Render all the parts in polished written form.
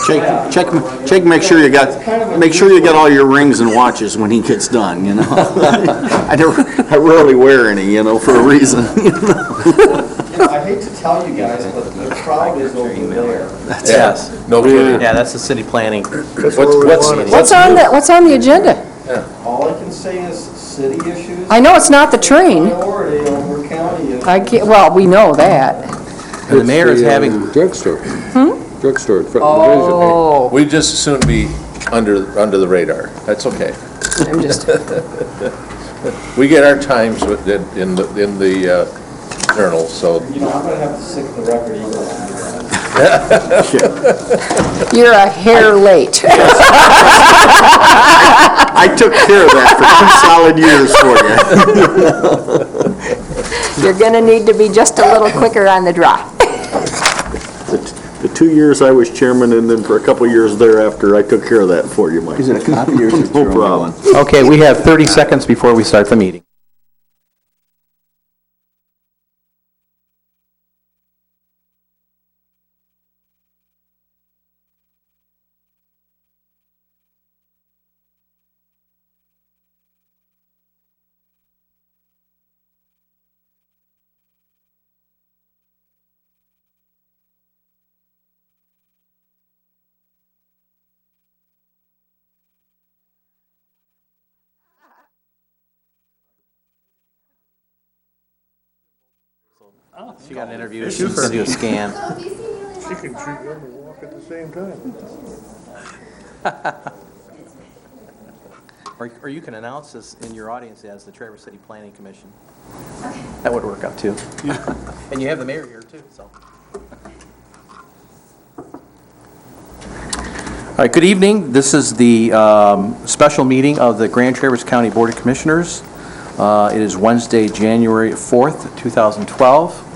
Check. Make sure you got all your rings and watches when he gets done. You know, I rarely wear any. You know, for a reason. You know? I hate to tell you guys, but the crowd is over there. Yes. No kidding. Yeah, that's the city planning. What's on the agenda? All I can say is city issues. I know it's not the train. Priority over county issues. Well, we know that. And the mayor is having. Drugstore. Drugstore in front of the Oh, We just as soon be under the radar. That's okay. I'm just. We get our times in the journal, so. You know, I'm going to have to stick the record eagle on you guys. You're a hair late. I took care of that for 2 solid years for you. You're going to need to be just a little quicker on the draw. The 2 years I was chairman, and then for a couple of years thereafter, I took care of that for you, Mike. Is it a copy or is it No your problem. only one? Okay, we have 30 seconds before we start the meeting. She got an interview. She's going to do a scan. She can chew gum and walk at the same time. Or you can announce this in your audience as the Traverse City Planning Commission. That would work out too. And you have the mayor here too, so. All right, good evening. This is the special meeting of the Grand Traverse County Board of Commissioners. It is Wednesday, January 4th, 2012.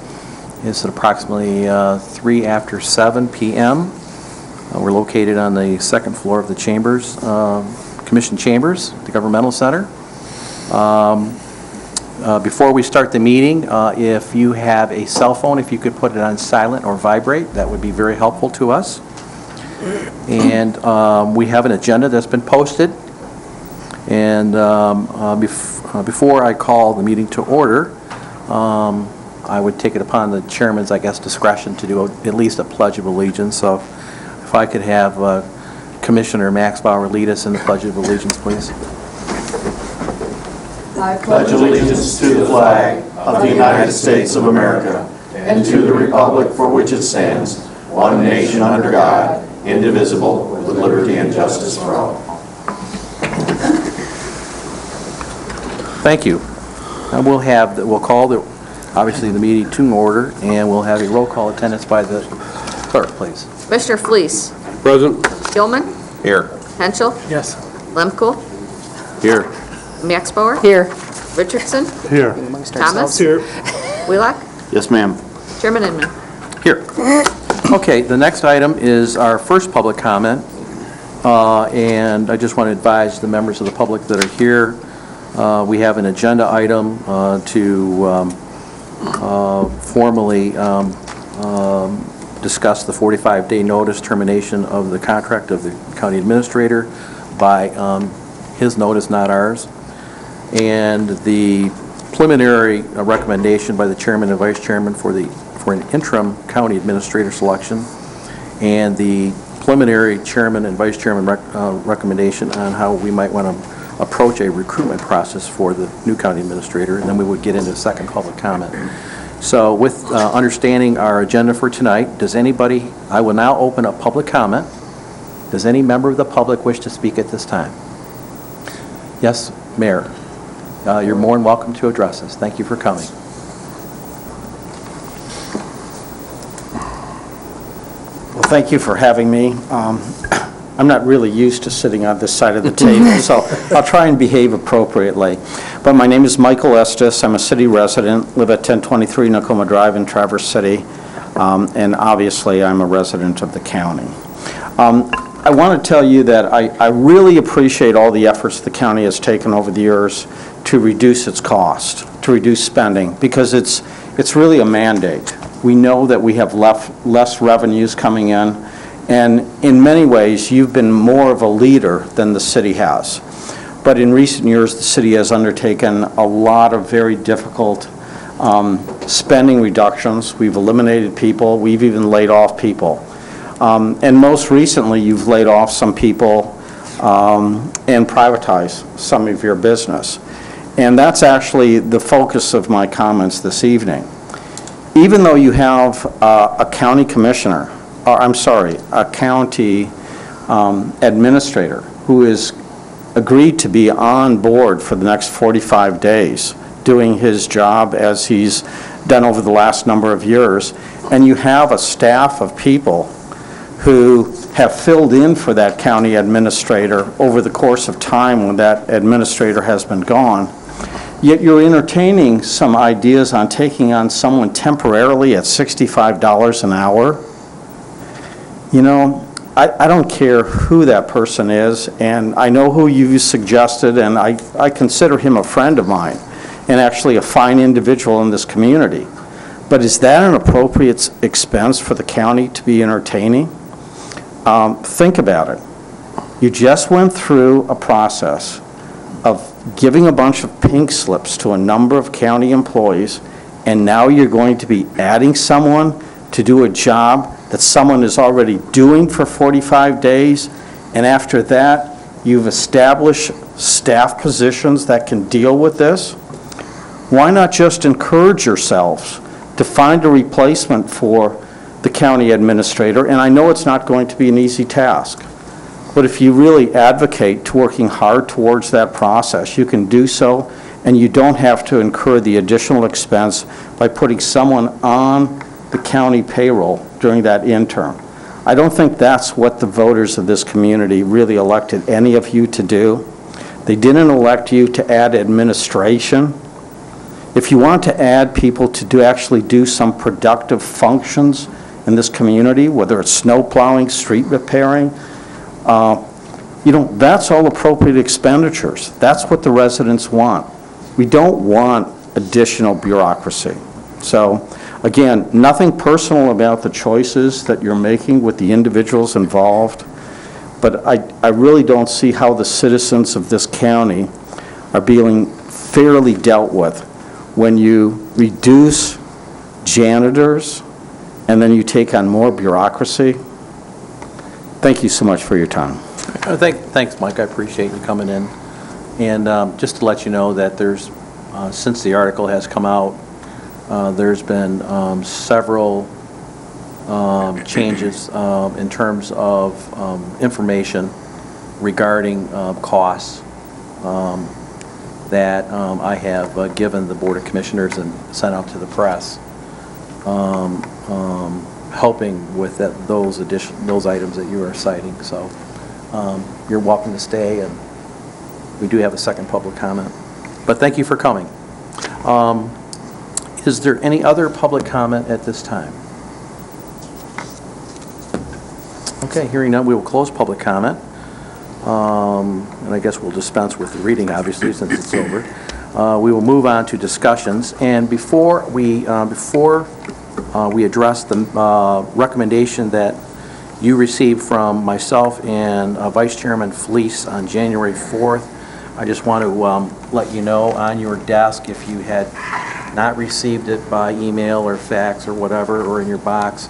It's at approximately 7 p.m. We're located on the second floor of the chambers, Commission Chambers, the Governmental Center. Before we start the meeting, if you have a cell phone, if you could put it on silent or vibrate, that would be very helpful to us. And we have an agenda that's been posted. And before I call the meeting to order, I would take it upon the chairman's, I guess, discretion to do at least a Pledge of Allegiance. So if I could have Commissioner Max Bauer lead us in the Pledge of Allegiance, please. I pledge allegiance to the flag of the United States of America and to the republic for which it stands, one nation under God, indivisible, with liberty and justice for all. Thank you. And we'll call obviously the meeting to order, and we'll have a roll call attendance by the clerk, please. Mr. Fleece. Present. Gilman. Here. Henschel. Yes. Lemko. Here. Max Bauer. Here. Richardson. Here. Thomas. Here. Wheelock. Yes, ma'am. Chairman Inman. Here. Okay, the next item is our first public comment, and I just want to advise the members of the public that are here, we have an agenda item to formally discuss the 45-day notice termination of the contract of the county administrator by his notice, not ours, and the preliminary recommendation by the chairman and vice chairman for an interim county administrator selection, and the preliminary chairman and vice chairman recommendation on how we might want to approach a recruitment process for the new county administrator, and then we would get into a second public comment. So with understanding our agenda for tonight, I will now open up public comment. Does any member of the public wish to speak at this time? Yes, Mayor. You're more than welcome to address us. Thank you for coming. Well, thank you for having me. I'm not really used to sitting on this side of the table, so I'll try and behave appropriately. But my name is Michael Estes. I'm a city resident, live at 1023 Nakoma Drive in Traverse City, and obviously I'm a resident of the county. I want to tell you that I really appreciate all the efforts the county has taken over the years to reduce its cost, to reduce spending, because it's really a mandate. We know that we have less revenues coming in, And in many ways, you've been more of a leader than the city has. But in recent years, the city has undertaken a lot of very difficult spending reductions. We've eliminated people. We've even laid off people. And most recently, you've laid off some people and privatized some of your business. And that's actually the focus of my comments this evening. Even though you have a county commissioner, or I'm sorry, a county administrator who is agreed to be on board for the next 45 days, doing his job as he's done over the last number of years, and you have a staff of people who have filled in for that county administrator over the course of time when that administrator has been gone, yet you're entertaining some ideas on taking on someone temporarily at $65 an hour. You know, I don't care who that person is, and I know who you suggested, and I consider him a friend of mine, and actually a fine individual in this community. But is that an appropriate expense for the county to be entertaining? Think about it. You just went through a process of giving a bunch of pink slips to a number of county employees, and now you're going to be adding someone to do a job that someone is already doing for 45 days, and after that, you've established staff positions that can deal with this? Why not just encourage yourselves to find a replacement for the county administrator? And I know it's not going to be an easy task, but if you really advocate to working hard towards that process, you can do so, and you don't have to incur the additional expense by putting someone on the county payroll during that interim. I don't think that's what the voters of this community really elected any of you to do. They didn't elect you to add administration. If you want to add people to actually do some productive functions in this community, whether it's snow plowing, street repairing, that's all appropriate expenditures. That's what the residents want. We don't want additional bureaucracy. So, again, nothing personal about the choices that you're making with the individuals involved, but I really don't see how the citizens of this county are being fairly dealt with when you reduce janitors and then you take on more bureaucracy. Thank you so much for your time. Thanks, Mike. I appreciate you coming in. And just to let you know that there's, since the article has come out, there's been several changes in terms of information regarding costs that I have given the Board of Commissioners and sent out to the press, helping with those items that you are citing. So you're welcome to stay, and we do have a second public comment. But thank you for coming. Is there any other public comment at this time? Okay, hearing none, we will close public comment. And I guess we'll dispense with the reading, obviously, since it's over. We will move on to discussions. And before we address the recommendation that you received from myself and Vice Chairman Fleece on January 4th, I just want to let you know on your desk, if you had not received it by email or fax or whatever, or in your box,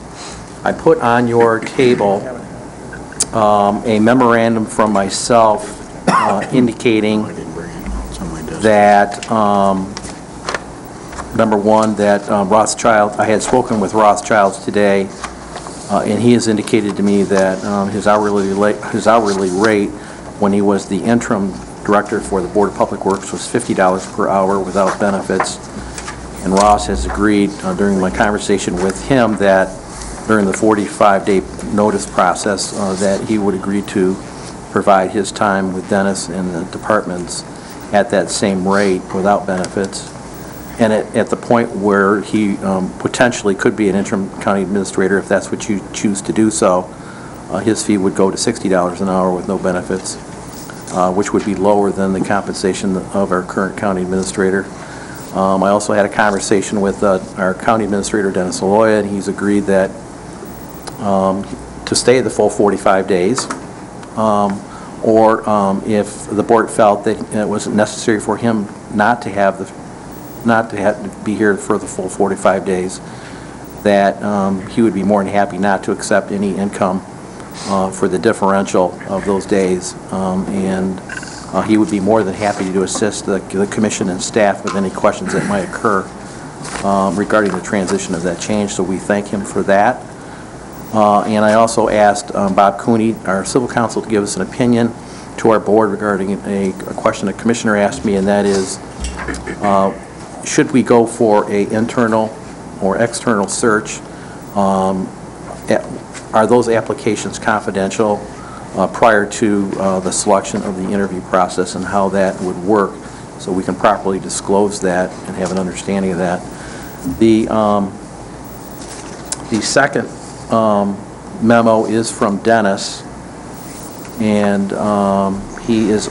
I put on your table a memorandum from myself indicating that, number one, that Rothschild, I had spoken with Rothschilds today, and he has indicated to me that his hourly rate when he was the interim director for the Board of Public Works was $50 per hour without benefits. And Ross has agreed during my conversation with him that during the 45-day notice process that he would agree to provide his time with Dennis and the departments at that same rate without benefits. And at the point where he potentially could be an interim county administrator, if that's what you choose to do so, his fee would go to $60 an hour with no benefits, which would be lower than the compensation of our current county administrator. I also had a conversation with our county administrator, Dennis Aloya, and he's agreed that to stay the full 45 days, or if the board felt that it wasn't necessary for him not to have to be here for the full 45 days, that he would be more than happy not to accept any income for the differential of those days, and he would be more than happy to assist the commission and staff with any questions that might occur regarding the transition of that change, so we thank him for that. And I also asked Bob Cooney, our civil counsel, to give us an opinion to our board regarding a question a commissioner asked me, and that is, should we go for a internal or external search? Are those applications confidential prior to the selection of the interview process, and how that would work, so we can properly disclose that and have an understanding of that. The second memo is from Dennis, and he is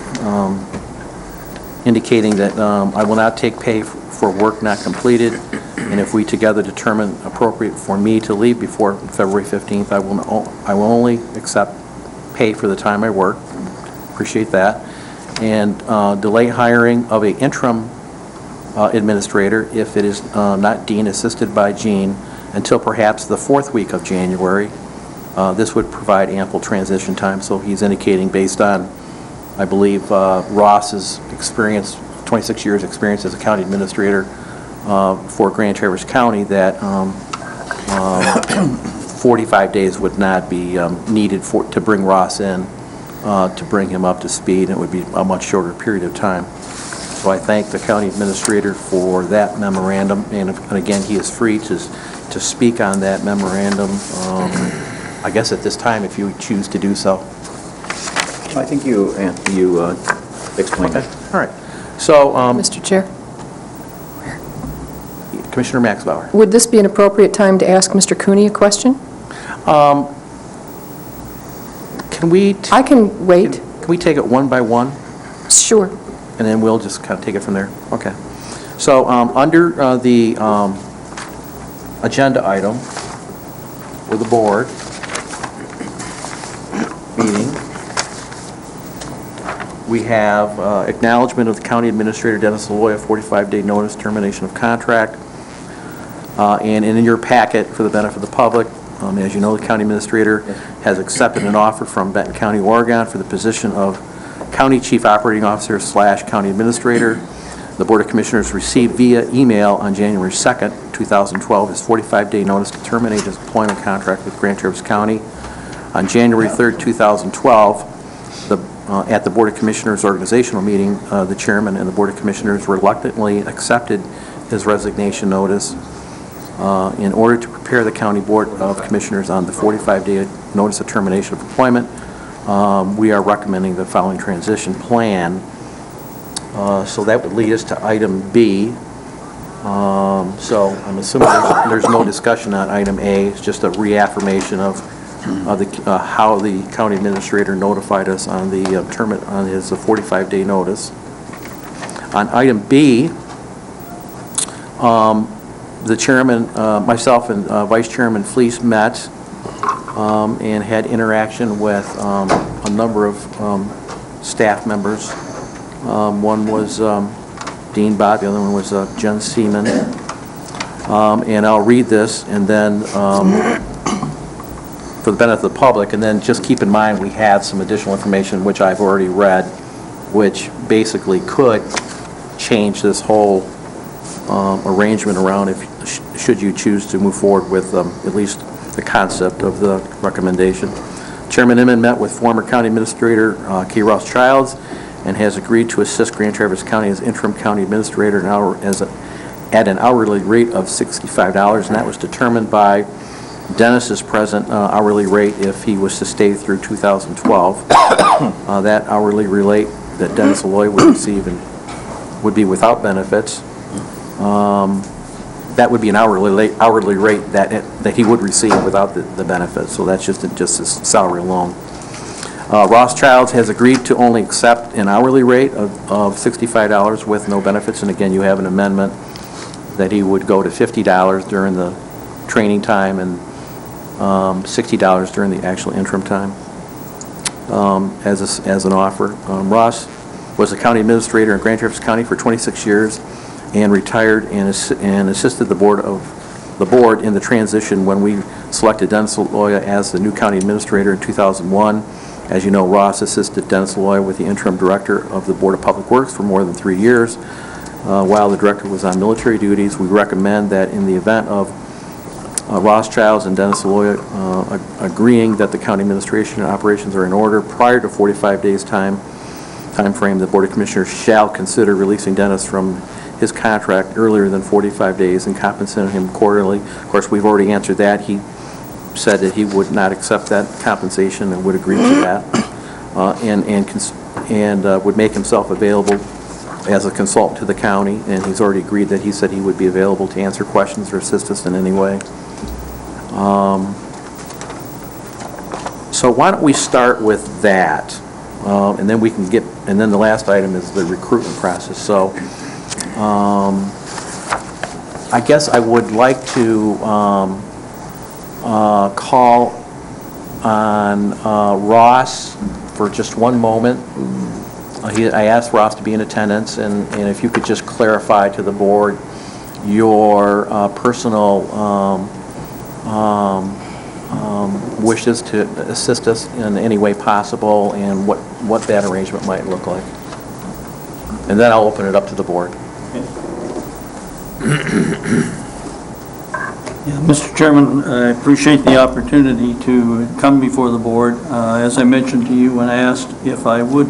indicating that I will not take pay for work not completed, and if we together determine appropriate for me to leave before February 15th, I will only accept pay for the time I work. Appreciate that. And delay hiring of an interim administrator if it is not Dean assisted by Jean until perhaps the 4th week of January. This would provide ample transition time, so he's indicating, based on, I believe, Ross's experience, 26 years experience as a county administrator for Grand Traverse County, that 45 days would not be needed to bring Ross in, to bring him up to speed, and it would be a much shorter period of time. So I thank the county administrator for that memorandum, and again, he is free to speak on that memorandum, I guess at this time, if you choose to do so. I think you explained it. All right. So, Mr. Chair, Commissioner Maxbauer. would this be an appropriate time to ask Mr. Cooney a question? Can we I can wait. can we take it one by one, Sure. and then we'll just kind of take it from there? Okay. So, under the agenda item for the board meeting, we have acknowledgement of the County Administrator Dennis Laloy, 45-day notice, termination of contract. And in your packet, for the benefit of the public, as you know, the County Administrator has accepted an offer from Benton County, Oregon for the position of County Chief Operating Officer / County Administrator. The Board of Commissioners received via email on January 2nd, 2012, his 45-day notice to terminate his employment contract with Grand Traverse County. On January 3rd, 2012, at the Board of Commissioners organizational meeting, the chairman and the Board of Commissioners reluctantly accepted his resignation notice in order to prepare the County Board of Commissioners on the 45-day notice of termination of employment. We are recommending the following transition plan. So that would lead us to item B. So I'm assuming there's no discussion on item A. It's just a reaffirmation of how the county administrator notified us on the on his 45-day notice. On item B, the chairman, myself and Vice Chairman Fleece met and had interaction with a number of staff members. One was Dean Bott, the other one was Jen Seaman. And I'll read this, and then for the benefit of the public, and then just keep in mind we have some additional information which I've already read, which basically could change this whole arrangement around should you choose to move forward with at least the concept of the recommendation. Chairman Inman met with former County Administrator Kay Ross Childs and has agreed to assist Grand Traverse County as interim county administrator at an hourly rate of $65, and that was determined by Dennis's present hourly rate if he was to stay through 2012. That hourly rate that Dennis Laloy would receive would be without benefits. That would be an hourly rate that he would receive without the benefits. So that's just his salary alone. Ross Childs has agreed to only accept an hourly rate of $65 with no benefits, and again, you have an amendment that he would go to $50 during the training time and $60 during the actual interim time as an offer. Ross was the county administrator in Grand Traverse County for 26 years and retired and assisted the board in the transition when we selected Dennis Loya as the new county administrator in 2001. As you know, Ross assisted Dennis Loya with the interim director of the Board of Public Works for more than 3 years. While the director was on military duties, we recommend that in the event of Ross Childs and Dennis Loya agreeing that the county administration and operations are in order prior to 45 days time frame, the Board of Commissioners shall consider releasing Dennis from his contract earlier than 45 days and compensating him quarterly. Of course, we've already answered that. He said that he would not accept that compensation and would agree to that, and would make himself available as a consultant to the county, and he's already agreed that he said he would be available to answer questions or assist us in any way. So why don't we start with that, and then we can get, and then the last item is the recruitment process. So I guess I would like to call on Ross for just one moment. I asked Ross to be in attendance, and if you could just clarify to the board your personal wishes to assist us in any way possible and what that arrangement might look like. And then I'll open it up to the board. Yeah, Mr. Chairman, I appreciate the opportunity to come before the board. As I mentioned to you when I asked if I would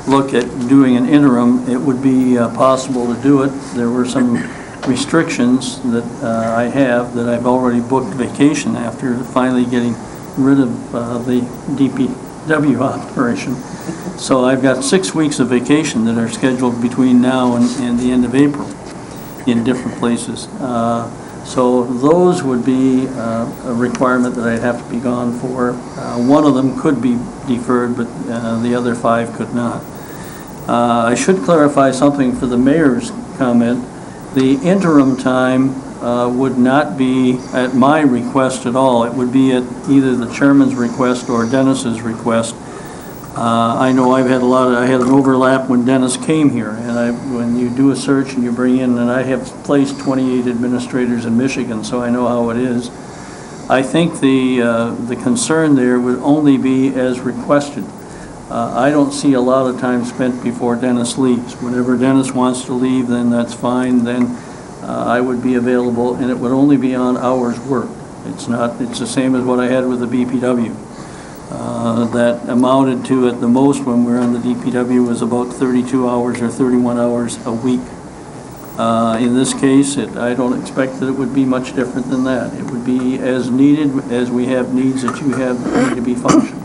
look at doing an interim, it would be possible to do it. There were some restrictions that I have that I've already booked vacation after finally getting rid of the DPW operation. So I've got 6 weeks of vacation that are scheduled between now and the end of April in different places. So those would be a requirement that I'd have to be gone for. One of them could be deferred, but the other 5 could not. I should clarify something for the mayor's comment. The interim time would not be at my request at all. It would be at either the chairman's request or Dennis's request. I know I had an overlap when Dennis came here, and when you do a search and you bring in, and I have placed 28 administrators in Michigan, so I know how it is. I think the concern there would only be as requested. I don't see a lot of time spent before Dennis leaves. Whenever Dennis wants to leave, then that's fine. Then I would be available, and it would only be on hours worked. It's the same as what I had with the BPW. That amounted to, at the most, when we were on the DPW, was about 32 hours or 31 hours a week. In this case, I don't expect that it would be much different than that. It would be as needed as we have needs that you have that need to be functioning.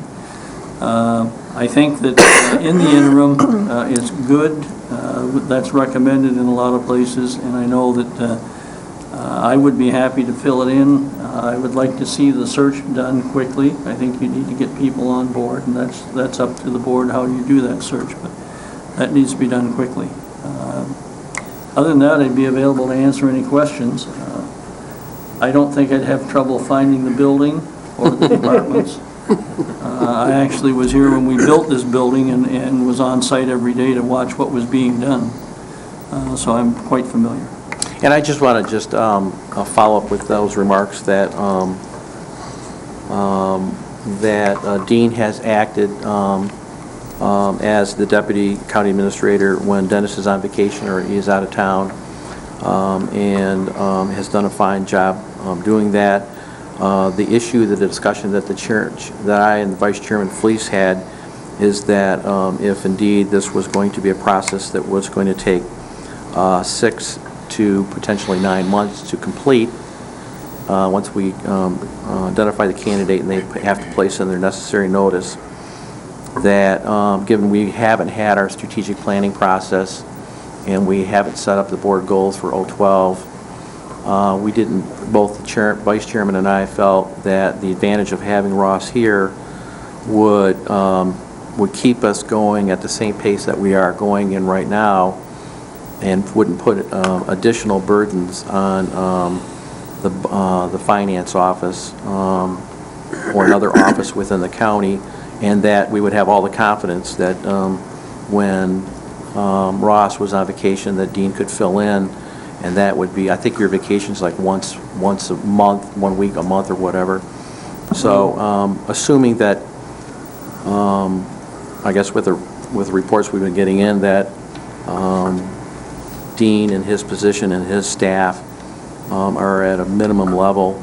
I think that in the interim, it's good. That's recommended in a lot of places, and I know that I would be happy to fill it in. I would like to see the search done quickly. I think you need to get people on board, and that's up to the board how you do that search, but that needs to be done quickly. Other than that, I'd be available to answer any questions. I don't think I'd have trouble finding the building or the departments. I actually was here when we built this building and was on site every day to watch what was being done. So I'm quite familiar. And I just want to follow up with those remarks that Dean has acted as the deputy county administrator when Dennis is on vacation or he is out of town, and has done a fine job doing that. The issue, the discussion that that I and the Vice Chairman Fleece had is that if indeed this was going to be a process that was going to take 6 to potentially 9 months to complete, once we identify the candidate and they have to place in their necessary notice, that given we haven't had our strategic planning process and we haven't set up the board goals for 012, we didn't, both the Vice Chairman and I felt that the advantage of having Ross here would keep us going at the same pace that we are going in right now, and wouldn't put additional burdens on the finance office. or another office within the county, and that we would have all the confidence that when Ross was on vacation, that Dean could fill in, and that would be, I think your vacation's like once a month, 1 week, a month, or whatever. So assuming that, I guess with the reports we've been getting in, that Dean and his position and his staff are at a minimum level,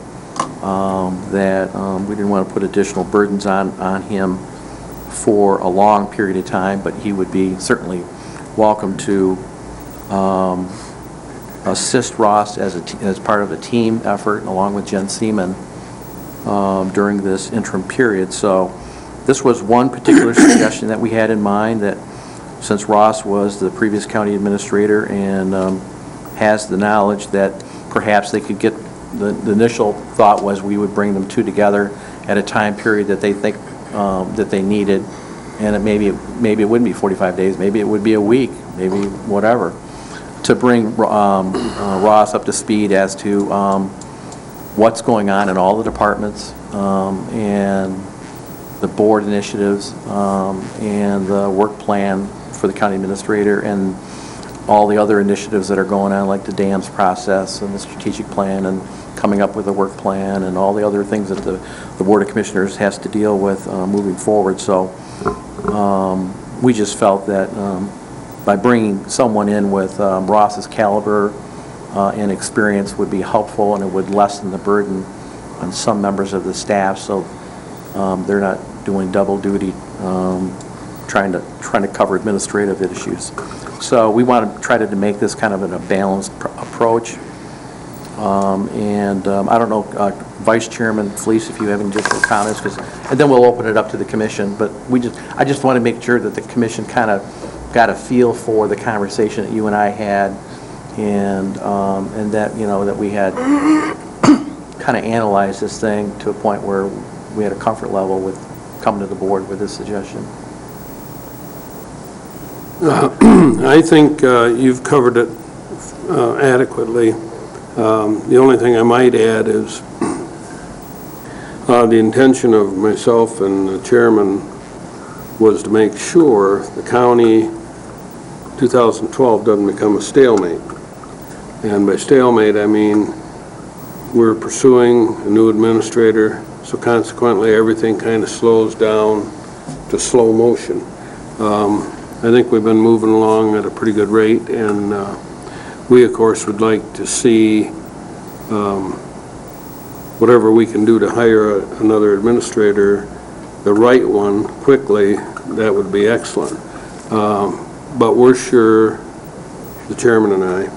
that we didn't want to put additional burdens on him for a long period of time, but he would be certainly welcome to assist Ross as part of a team effort, along with Jen Seaman, during this interim period. So this was one particular suggestion that we had in mind, that since Ross was the previous county administrator and has the knowledge, that perhaps they could get, the initial thought was we would bring them two together at a time period that they think that they needed, and maybe it wouldn't be 45 days, maybe it would be a week, maybe whatever, to bring Ross up to speed as to what's going on in all the departments, and the board initiatives, and the work plan for the county administrator, and all the other initiatives that are going on, like the dams process and the strategic plan and coming up with a work plan and all the other things that the Board of Commissioners has to deal with moving forward. So we just felt that by bringing someone in with Ross's caliber and experience would be helpful, and it would lessen the burden on some members of the staff, so they're not doing double duty, trying to cover administrative issues. So we want to try to make this kind of a balanced approach. And I don't know, Vice Chairman Fleece, if you have any additional comments, and then we'll open it up to the commission. But I just want to make sure that the commission kind of got a feel for the conversation that you and I had, and that, you know, that we had kind of analyzed this thing to a point where we had a comfort level with coming to the board with this suggestion. I think you've covered it adequately. The only thing I might add is the intention of myself and the chairman was to make sure the county 2012 doesn't become a stalemate. And by stalemate, I mean we're pursuing a new administrator, so consequently everything kind of slows down to slow motion. I think we've been moving along at a pretty good rate, and we, of course, would like to see whatever we can do to hire another administrator, the right one, quickly. That would be excellent. But we're sure, the chairman and I,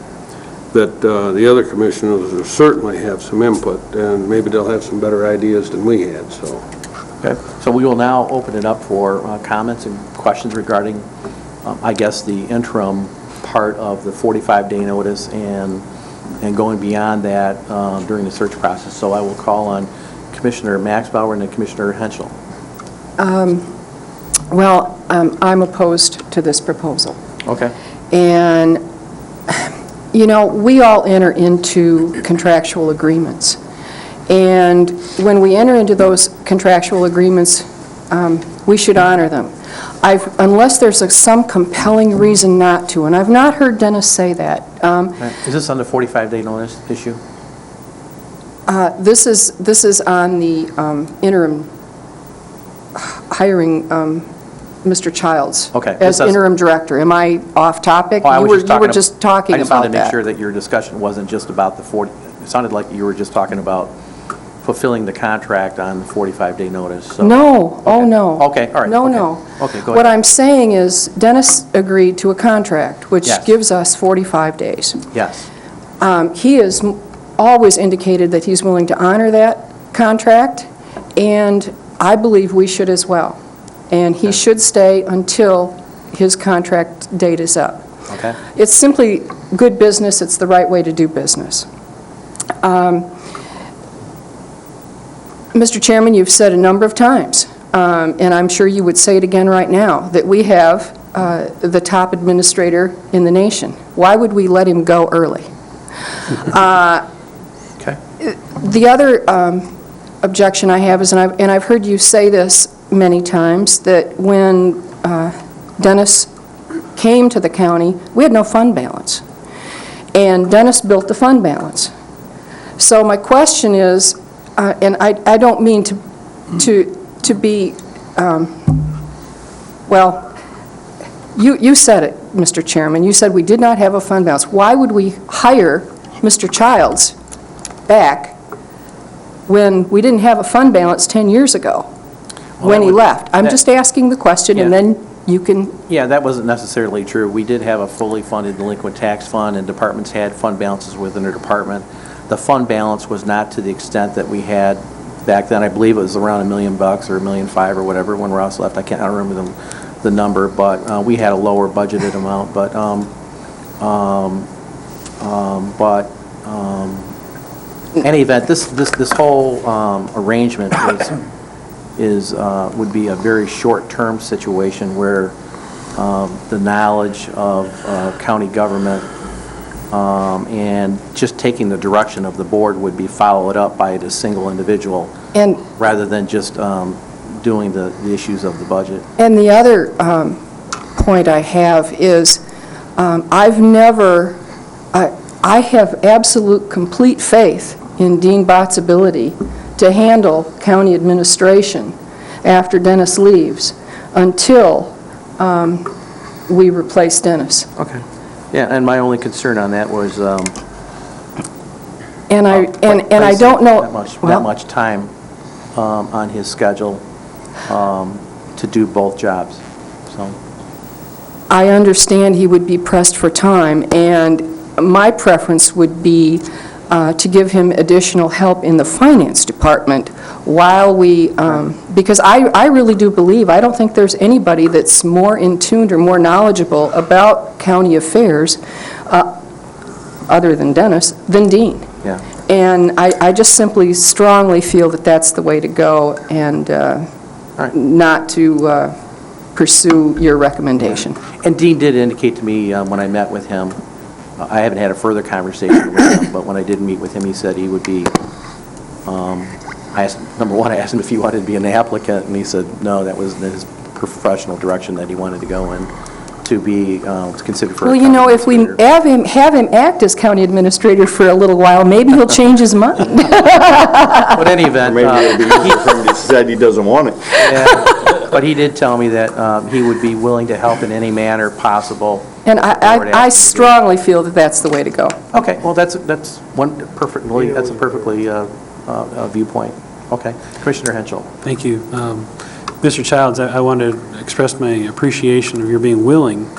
that the other commissioners will certainly have some input, and maybe they'll have some better ideas than we had. So. Okay. So we will now open it up for comments and questions regarding, I guess, the interim part of the 45-day notice and going beyond that during the search process. So I will call on Commissioner Maxbauer and then Commissioner Henschel. Well, I'm opposed to this proposal. Okay. And, you know, we all enter into contractual agreements. And when we enter into those contractual agreements, we should honor them. Unless there's some compelling reason not to, and I've not heard Dennis say that. Is this on the 45-day notice issue? This is on the interim hiring Mr. Childs as interim director. Am I off topic? Oh, you were just talking about that. I just wanted to make sure that your discussion wasn't just about the 40. It sounded like you were just talking about fulfilling the contract on the 45-day notice. So. No. Oh, no. Okay, all right. No, okay. no. Okay, go ahead. What I'm saying is Dennis agreed to a contract, which Yes. gives us 45 days. Yes. He has always indicated that he's willing to honor that contract, and I believe we should as well. And he should stay until his contract date is up. Okay. It's simply good business. It's the right way to do business. Mr. Chairman, you've said a number of times, and I'm sure you would say it again right now, that we have the top administrator in the nation. Why would we let him go early? Okay. The other objection I have is, and I've heard you say this many times, that when Dennis came to the county, we had no fund balance. And Dennis built the fund balance. So my question is, and I don't mean to be, well, you said it, Mr. Chairman. You said we did not have a fund balance. Why would we hire Mr. Childs back when we didn't have a fund balance 10 years ago, when he left? I'm just asking the question, and Yeah. then you can... Yeah, that wasn't necessarily true. We did have a fully funded delinquent tax fund, and departments had fund balances within their department. The fund balance was not to the extent that we had back then. I believe it was around $1 million or $1.5 million or whatever when Ross left. I don't remember the number, but we had a lower budgeted amount. But in any event, this whole arrangement would be a very short-term situation where the knowledge of county government and just taking the direction of the board would be followed up by a single individual, And rather than just doing the issues of the budget. And the other point I have is, I have absolute, complete faith in Dean Bott's ability to handle county administration after Dennis leaves, until we replace Dennis. Okay. Yeah, and my only concern on that was And I don't know... that much time on his schedule to do both jobs, so. I understand he would be pressed for time, and my preference would be to give him additional help in the finance department while we, because I really do believe, I don't think there's anybody that's more in tune or more knowledgeable about county affairs, other than Dennis, than Dean. Yeah. And I just simply strongly feel that that's the way to go, and right. not to pursue your recommendation. And Dean did indicate to me when I met with him, I haven't had a further conversation with him, but when I did meet with him, he said he would be, I asked him if he wanted to be an applicant, and he said no, that was his professional direction that he wanted to go in, to be considered for a Well, you know, county if we administrator. have him act as county administrator for a little while, maybe he'll change his mind. But in any event, Maybe it'll be easier for him to decide he doesn't want it. yeah, but he did tell me that he would be willing to help in any manner possible. And Board I asked him to do. strongly feel that that's the way to go. Okay, well, that's a perfectly viewpoint. Okay, Commissioner Henschel. Thank you. Mr. Childs, I want to express my appreciation of your being willing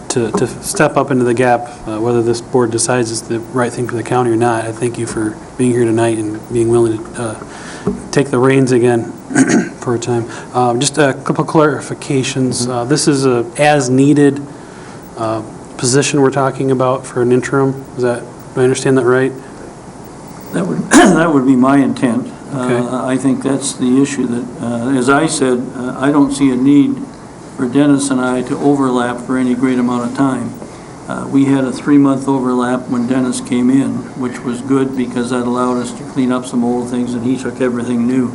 to step up into the gap, whether this board decides it's the right thing for the county or not. I thank you for being here tonight and being willing to take the reins again for a time. Just a couple clarifications. This is a as-needed position we're talking about for an interim. Do I understand that right? That would be my intent. Okay. I think that's the issue that, as I said, I don't see a need for Dennis and I to overlap for any great amount of time. We had a 3-month overlap when Dennis came in, which was good because that allowed us to clean up some old things and he took everything new.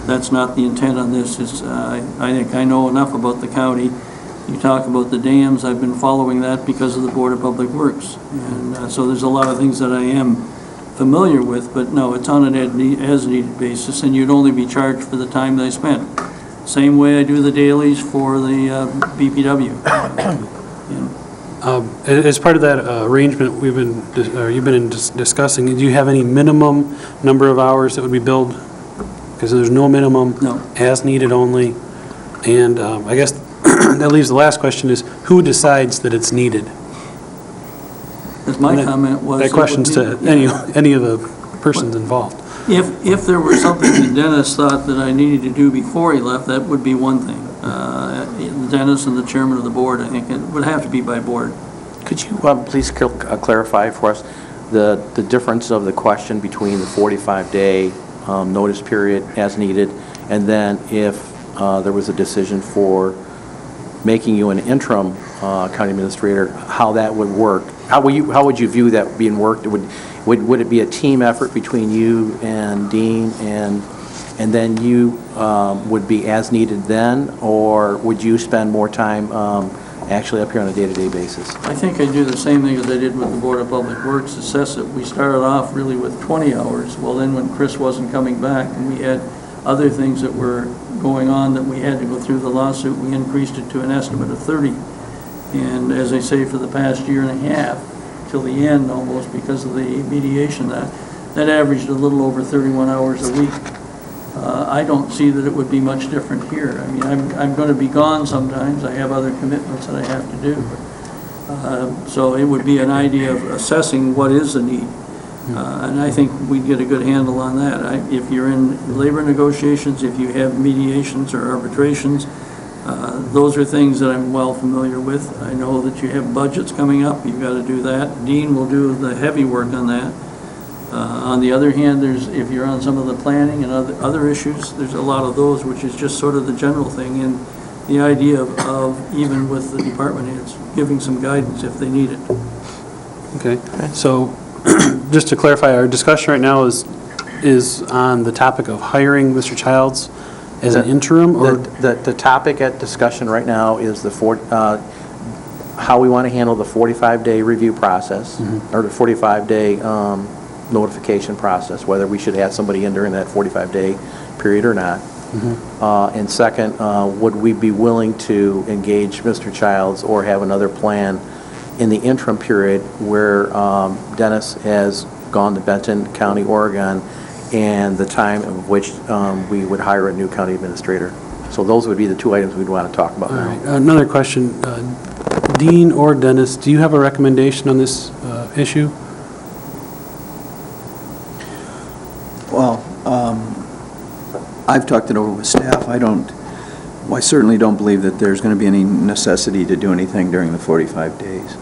That's not the intent on this. I think I know enough about the county. You talk about the dams, I've been following that because of the Board of Public Works. And so there's a lot of things that I am familiar with, but no, it's on an as-needed basis, and you'd only be charged for the time they spent. Same way I do the dailies for the BPW. As part of that arrangement you've been discussing, do you have any minimum number of hours that would be billed? Because there's no minimum. No. As needed only. And I guess that leaves the last question is, who decides that it's needed? As my comment was... That question's to any of the persons involved. If there were something that Dennis thought that I needed to do before he left, that would be one thing. Dennis and the chairman of the board, I think it would have to be by board. Could you please clarify for us the difference of the question between the 45-day notice period as needed, and then if there was a decision for making you an interim county administrator, how that would work. How would you view that being worked? Would it be a team effort between you and Dean, and then you would be as needed then, or would you spend more time actually up here on a day-to-day basis? I think I do the same thing as I did with the Board of Public Works, assess it. We started off really with 20 hours. Well, then when Chris wasn't coming back and we had other things that were going on that we had to go through the lawsuit, we increased it to an estimate of 30. And as I say, for the past year and a half, till the end almost, because of the mediation, that averaged a little over 31 hours a week. I don't see that it would be much different here. I mean, I'm going to be gone sometimes. I have other commitments that I have to do. So it would be an idea of assessing what is the need. And I think we'd get a good handle on that. If you're in labor negotiations, if you have mediations or arbitrations, those are things that I'm well familiar with. I know that you have budgets coming up. You've got to do that. Dean will do the heavy work on that. On the other hand, if you're on some of the planning and other issues, there's a lot of those, which is just sort of the general thing, and the idea of even with the department heads, giving some guidance if they need it. Okay, so just to clarify, our discussion right now is on the topic of hiring Mr. Childs as an interim, or? The topic at discussion right now is how we want to handle the 45-day review process, or the 45-day notification process, whether we should have somebody in during that 45-day period or not. And second, would we be willing to engage Mr. Childs or have another plan in the interim period where Dennis has gone to Benton County, Oregon, and the time of which we would hire a new county administrator? So those would be the two items we'd want to talk about All now. right, another question. Dean or Dennis, do you have a recommendation on this issue? Well, I've talked it over with staff. I certainly don't believe that there's going to be any necessity to do anything during the 45 days.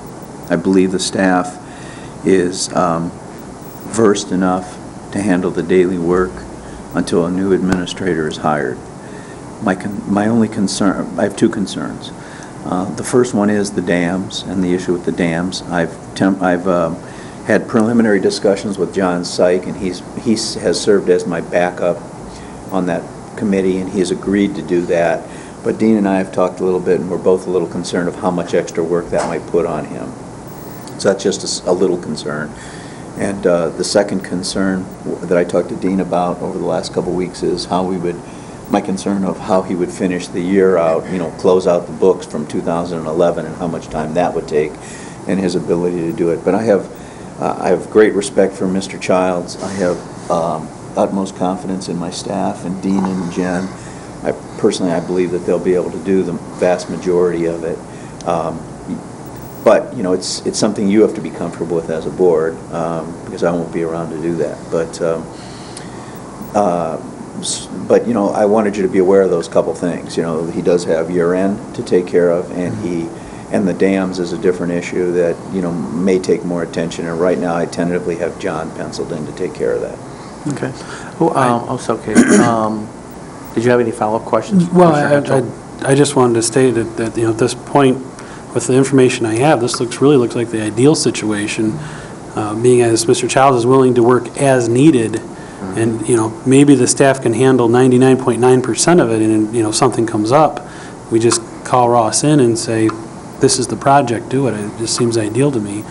I believe the staff is versed enough to handle the daily work until a new administrator is hired. My only concern, I have two concerns. The first one is the dams and the issue with the dams. I've had preliminary discussions with John Syke, and he has served as my backup on that committee, and he's agreed to do that. But Dean and I have talked a little bit, and we're both a little concerned of how much extra work that might put on him. So that's just a little concern. And the second concern that I talked to Dean about over the last couple of weeks is my concern of how he would finish the year out, close out the books from 2011 and how much time that would take, and his ability to do it. But I have great respect for Mr. Childs. I have utmost confidence in my staff and Dean and Jen. I believe that they'll be able to do the vast majority of it. But it's something you have to be comfortable with as a board, because I won't be around to do that. But I wanted you to be aware of those couple things. He does have year end to take care of, and the dams is a different issue that may take more attention. And right now, I tentatively have John penciled in to take care of that. Okay. Okay. Did you have any follow-up questions? Well, I just wanted to state that at this point, with the information I have, this really looks like the ideal situation, being as Mr. Childs is willing to work as needed, and maybe the staff can handle 99.9% of it, and if something comes up, we just call Ross in and say, this is the project, do it. It just seems ideal to me.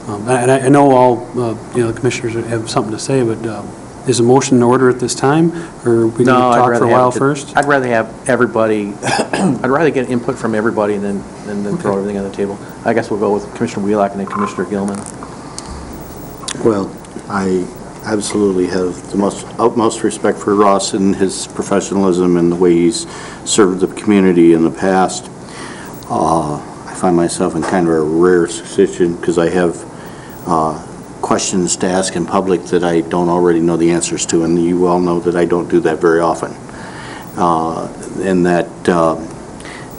And I know all the commissioners have something to say, but is a motion in order at this time, or we can talk for a while first? I'd rather have everybody, I'd rather get input from everybody and then throw everything on the table. I guess we'll go with Commissioner Wheelock and then Commissioner Gilman. Well, I absolutely have the utmost respect for Ross and his professionalism and the way he's served the community in the past. I find myself in kind of a rare situation because I have questions to ask in public that I don't already know the answers to, and you all know that I don't do that very often. And that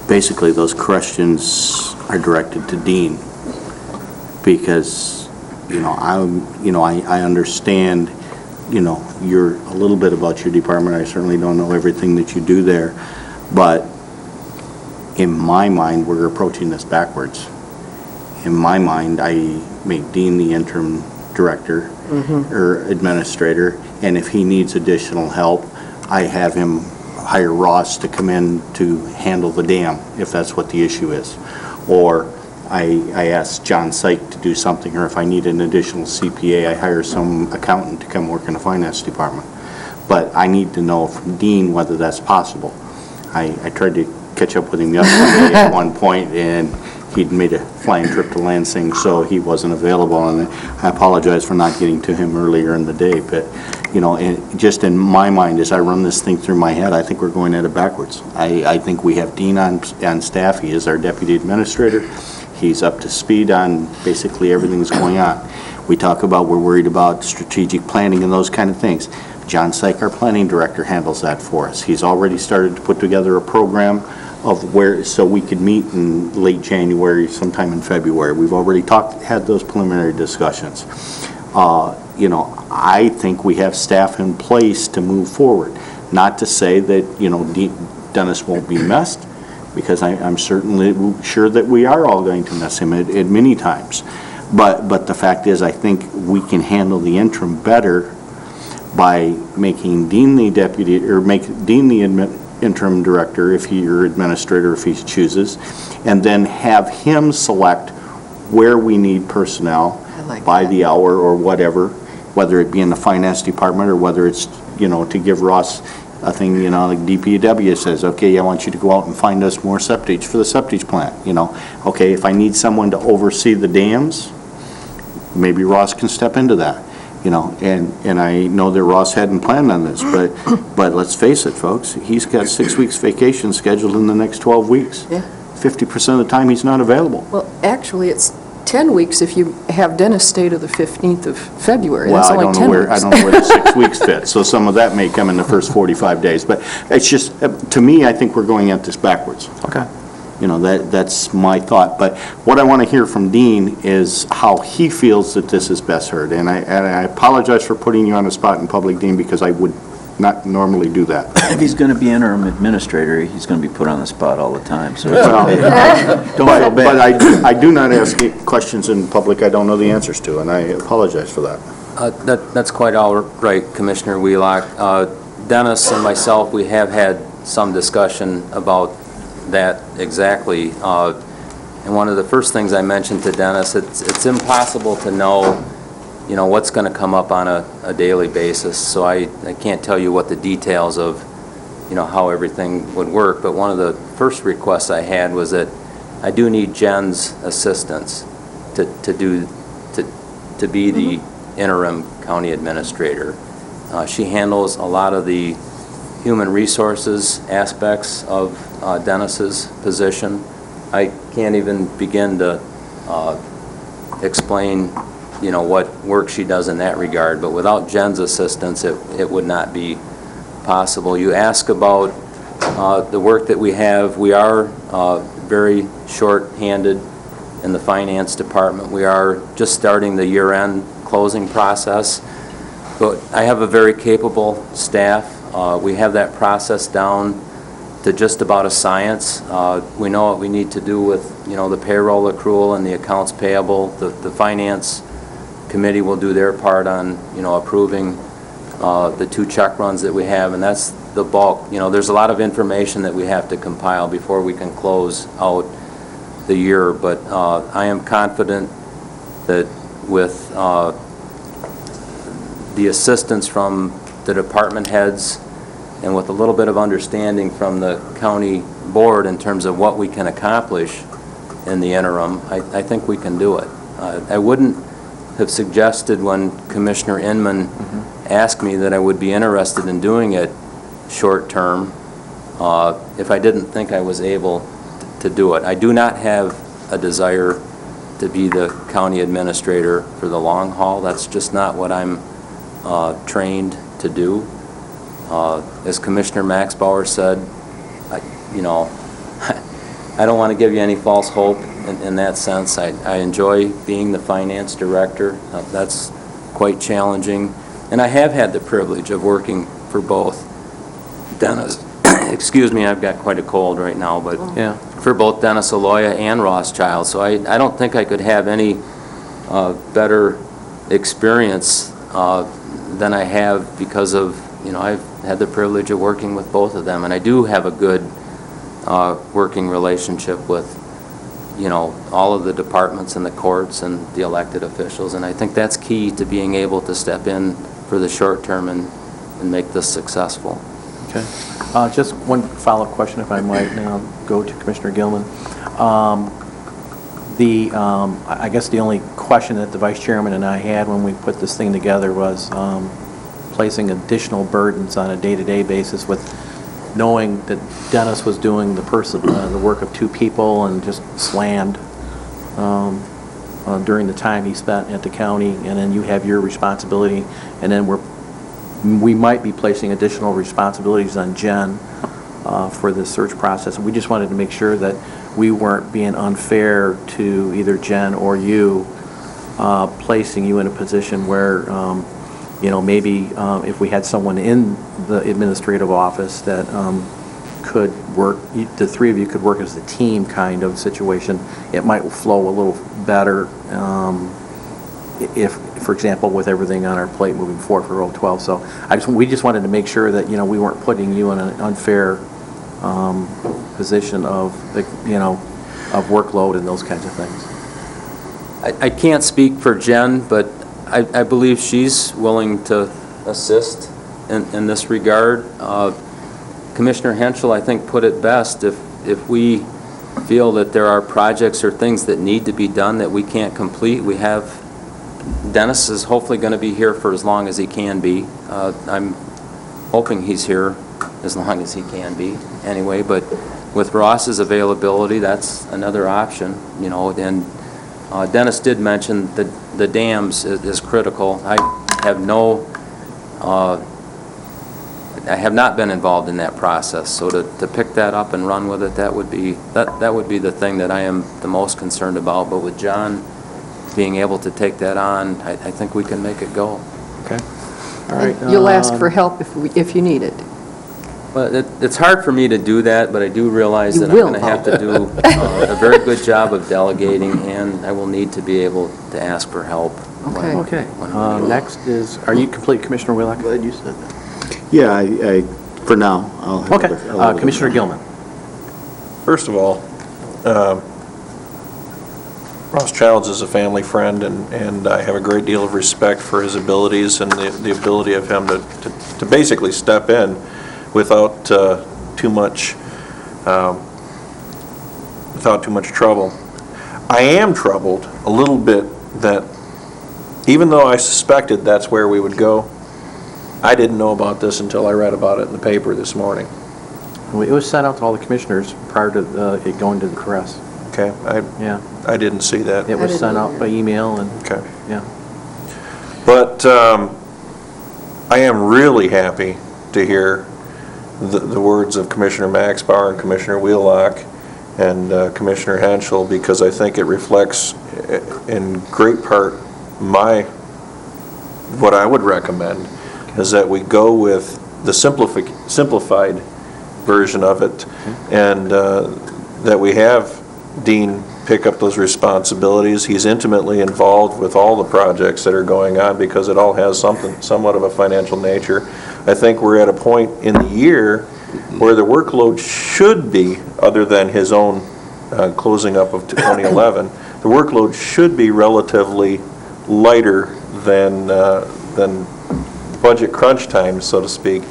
basically those questions are directed to Dean, because I understand you're a little bit about your department. I certainly don't know everything that you do there, but in my mind, we're approaching this backwards. In my mind, I make Dean the interim director or administrator, and if he needs additional help, I have him hire Ross to come in to handle the dam, if that's what the issue is. Or I ask John Syke to do something, or if I need an additional CPA, I hire some accountant to come work in the finance department. But I need to know from Dean whether that's possible. I tried to catch up with him yesterday at one point, and he'd made a flying trip to Lansing, so he wasn't available, and I apologize for not getting to him earlier in the day, but, you know, just in my mind, as I run this thing through my head, I think we're going at it backwards. I think we have Dean on staff. He is our deputy administrator. He's up to speed on basically everything that's going on. We talk about, we're worried about strategic planning and those kind of things. John Syke, our planning director, handles that for us. He's already started to put together a program of where, so we could meet in late January, sometime in February. We've already had those preliminary discussions. You know, I think we have staff in place to move forward. Not to say that, you know, Dennis won't be missed, because I'm certainly sure that we are all going to miss him at many times. But the fact is, I think we can handle the interim better by making Dean the deputy, or make Dean the interim director, or administrator, if he chooses, and then have him select where we need personnel by the hour or whatever, whether it be in the finance department or whether it's, you know, to give Ross a thing, you know, like DPW says, okay, I want you to go out and find us more septage for the septage plant, you know. Okay, if I need someone to oversee the dams, maybe Ross can step into that. You know, and I know that Ross hadn't planned on this, but let's face it, folks, he's got 6 weeks vacation scheduled in the next 12 weeks. Yeah. 50% of the time, he's not available. Well, actually, it's 10 weeks if you have Dennis stay to the 15th of February. Well, That's I only don't 10 know where, weeks. I don't know where the 6 weeks fit, so some of that may come in the first 45 days, but it's just, to me, I think we're going at this backwards. Okay. You know, that's my thought. But what I want to hear from Dean is how he feels that this is best heard. And I apologize for putting you on the spot in public, Dean, because I would not normally do that. If he's going to be interim administrator, he's going to be put on the spot all the time, so Well, don't feel But bad. I do not ask questions in public I don't know the answers to, and I apologize for that. That's quite all right, Commissioner Wheelock. Dennis and myself, we have had some discussion about that exactly. And one of the first things I mentioned to Dennis, it's impossible to know, you know, what's going to come up on a daily basis. So I can't tell you what the details of, you know, how everything would work. But one of the first requests I had was that I do need Jen's assistance to be the interim county administrator. She handles a lot of the human resources aspects of Dennis's position. I can't even begin to explain, you know, what work she does in that regard, but without Jen's assistance, it would not be possible. You ask about the work that we have. We are very short-handed in the finance department. We are just starting the year-end closing process, but I have a very capable staff. We have that process down to just about a science. We know what we need to do with, you know, the payroll accrual and the accounts payable. The finance committee will do their part on, you know, approving the 2 check runs that we have, and that's the bulk. You know, there's a lot of information that we have to compile before we can close out the year, but I am confident that with the assistance from the department heads and with a little bit of understanding from the county board in terms of what we can accomplish in the interim, I think we can do it. I wouldn't have suggested when Commissioner Inman asked me that I would be interested in doing it short-term if I didn't think I was able to do it. I do not have a desire to be the county administrator for the long haul. That's just not what I'm trained to do. As Commissioner Maxbauer said, you know, I don't want to give you any false hope in that sense. I enjoy being the finance director. That's quite challenging. And I have had the privilege of working for both Dennis. Excuse me, I've got quite a cold right now, but Yeah. for both Dennis Aloya and Ross Childs. So I don't think I could have any better experience than I have because of, I've had the privilege of working with both of them, and I do have a good working relationship with, all of the departments and the courts and the elected officials, and I think that's key to being able to step in for the short term and make this successful. Okay. Just one follow-up question, if I might now go to Commissioner Gilman. I guess the only question that the Vice Chairman and I had when we put this thing together was placing additional burdens on a day-to-day basis with knowing that Dennis was doing the work of two people and just slammed during the time he spent at the county, and then you have your responsibility, and then we might be placing additional responsibilities on Jen for the search process. And we just wanted to make sure that we weren't being unfair to either Jen or you, placing you in a position where, maybe if we had someone in the administrative office that could work, the three of you could work as a team kind of situation, it might flow a little better if, for example, with everything on our plate moving forward for 012. So we just wanted to make sure that, we weren't putting you in an unfair position of, of workload and those kinds of things. I can't speak for Jen, but I believe she's willing to assist in this regard. Commissioner Henschel, I think, put it best. If we feel that there are projects or things that need to be done that we can't complete, we have, Dennis is hopefully going to be here for as long as he can be. I'm hoping he's here as long as he can be anyway, but with Ross's availability, that's another option, and Dennis did mention the dams is critical. I have not been involved in that process, so to pick that up and run with it, that would be the thing that I am the most concerned about. But with John being able to take that on, I think we can make it go. Okay. All right. You'll ask for help if you need it. Well, it's hard for me to do that, but I do realize that I'm going to have to do a very good job of delegating, and I will need to be able to ask for help. Okay. Okay. Next is, are you complete, Commissioner Wheelock? Glad you said that. Yeah, I for now, I'll have Okay. other- Commissioner Gilman. First of all, Ross Childs is a family friend, and I have a great deal of respect for his abilities and the ability of him to basically step in without too much trouble. I am troubled a little bit that even though I suspected that's where we would go, I didn't know about this until I read about it in the paper this morning. It was sent out to all the commissioners prior to it going to the press. Okay, Yeah. I didn't see that. It was sent out by email and, Okay. yeah. But I am really happy to hear the words of Commissioner Maxbauer and Commissioner Wheelock and Commissioner Henschel, because I think it reflects in great part what I would recommend is that we go with the simplified version of it, and that we have Dean pick up those responsibilities. He's intimately involved with all the projects that are going on because it all has somewhat of a financial nature. I think we're at a point in the year where the workload should be, other than his own closing up of 2011, the workload should be relatively lighter than budget crunch time, so to speak.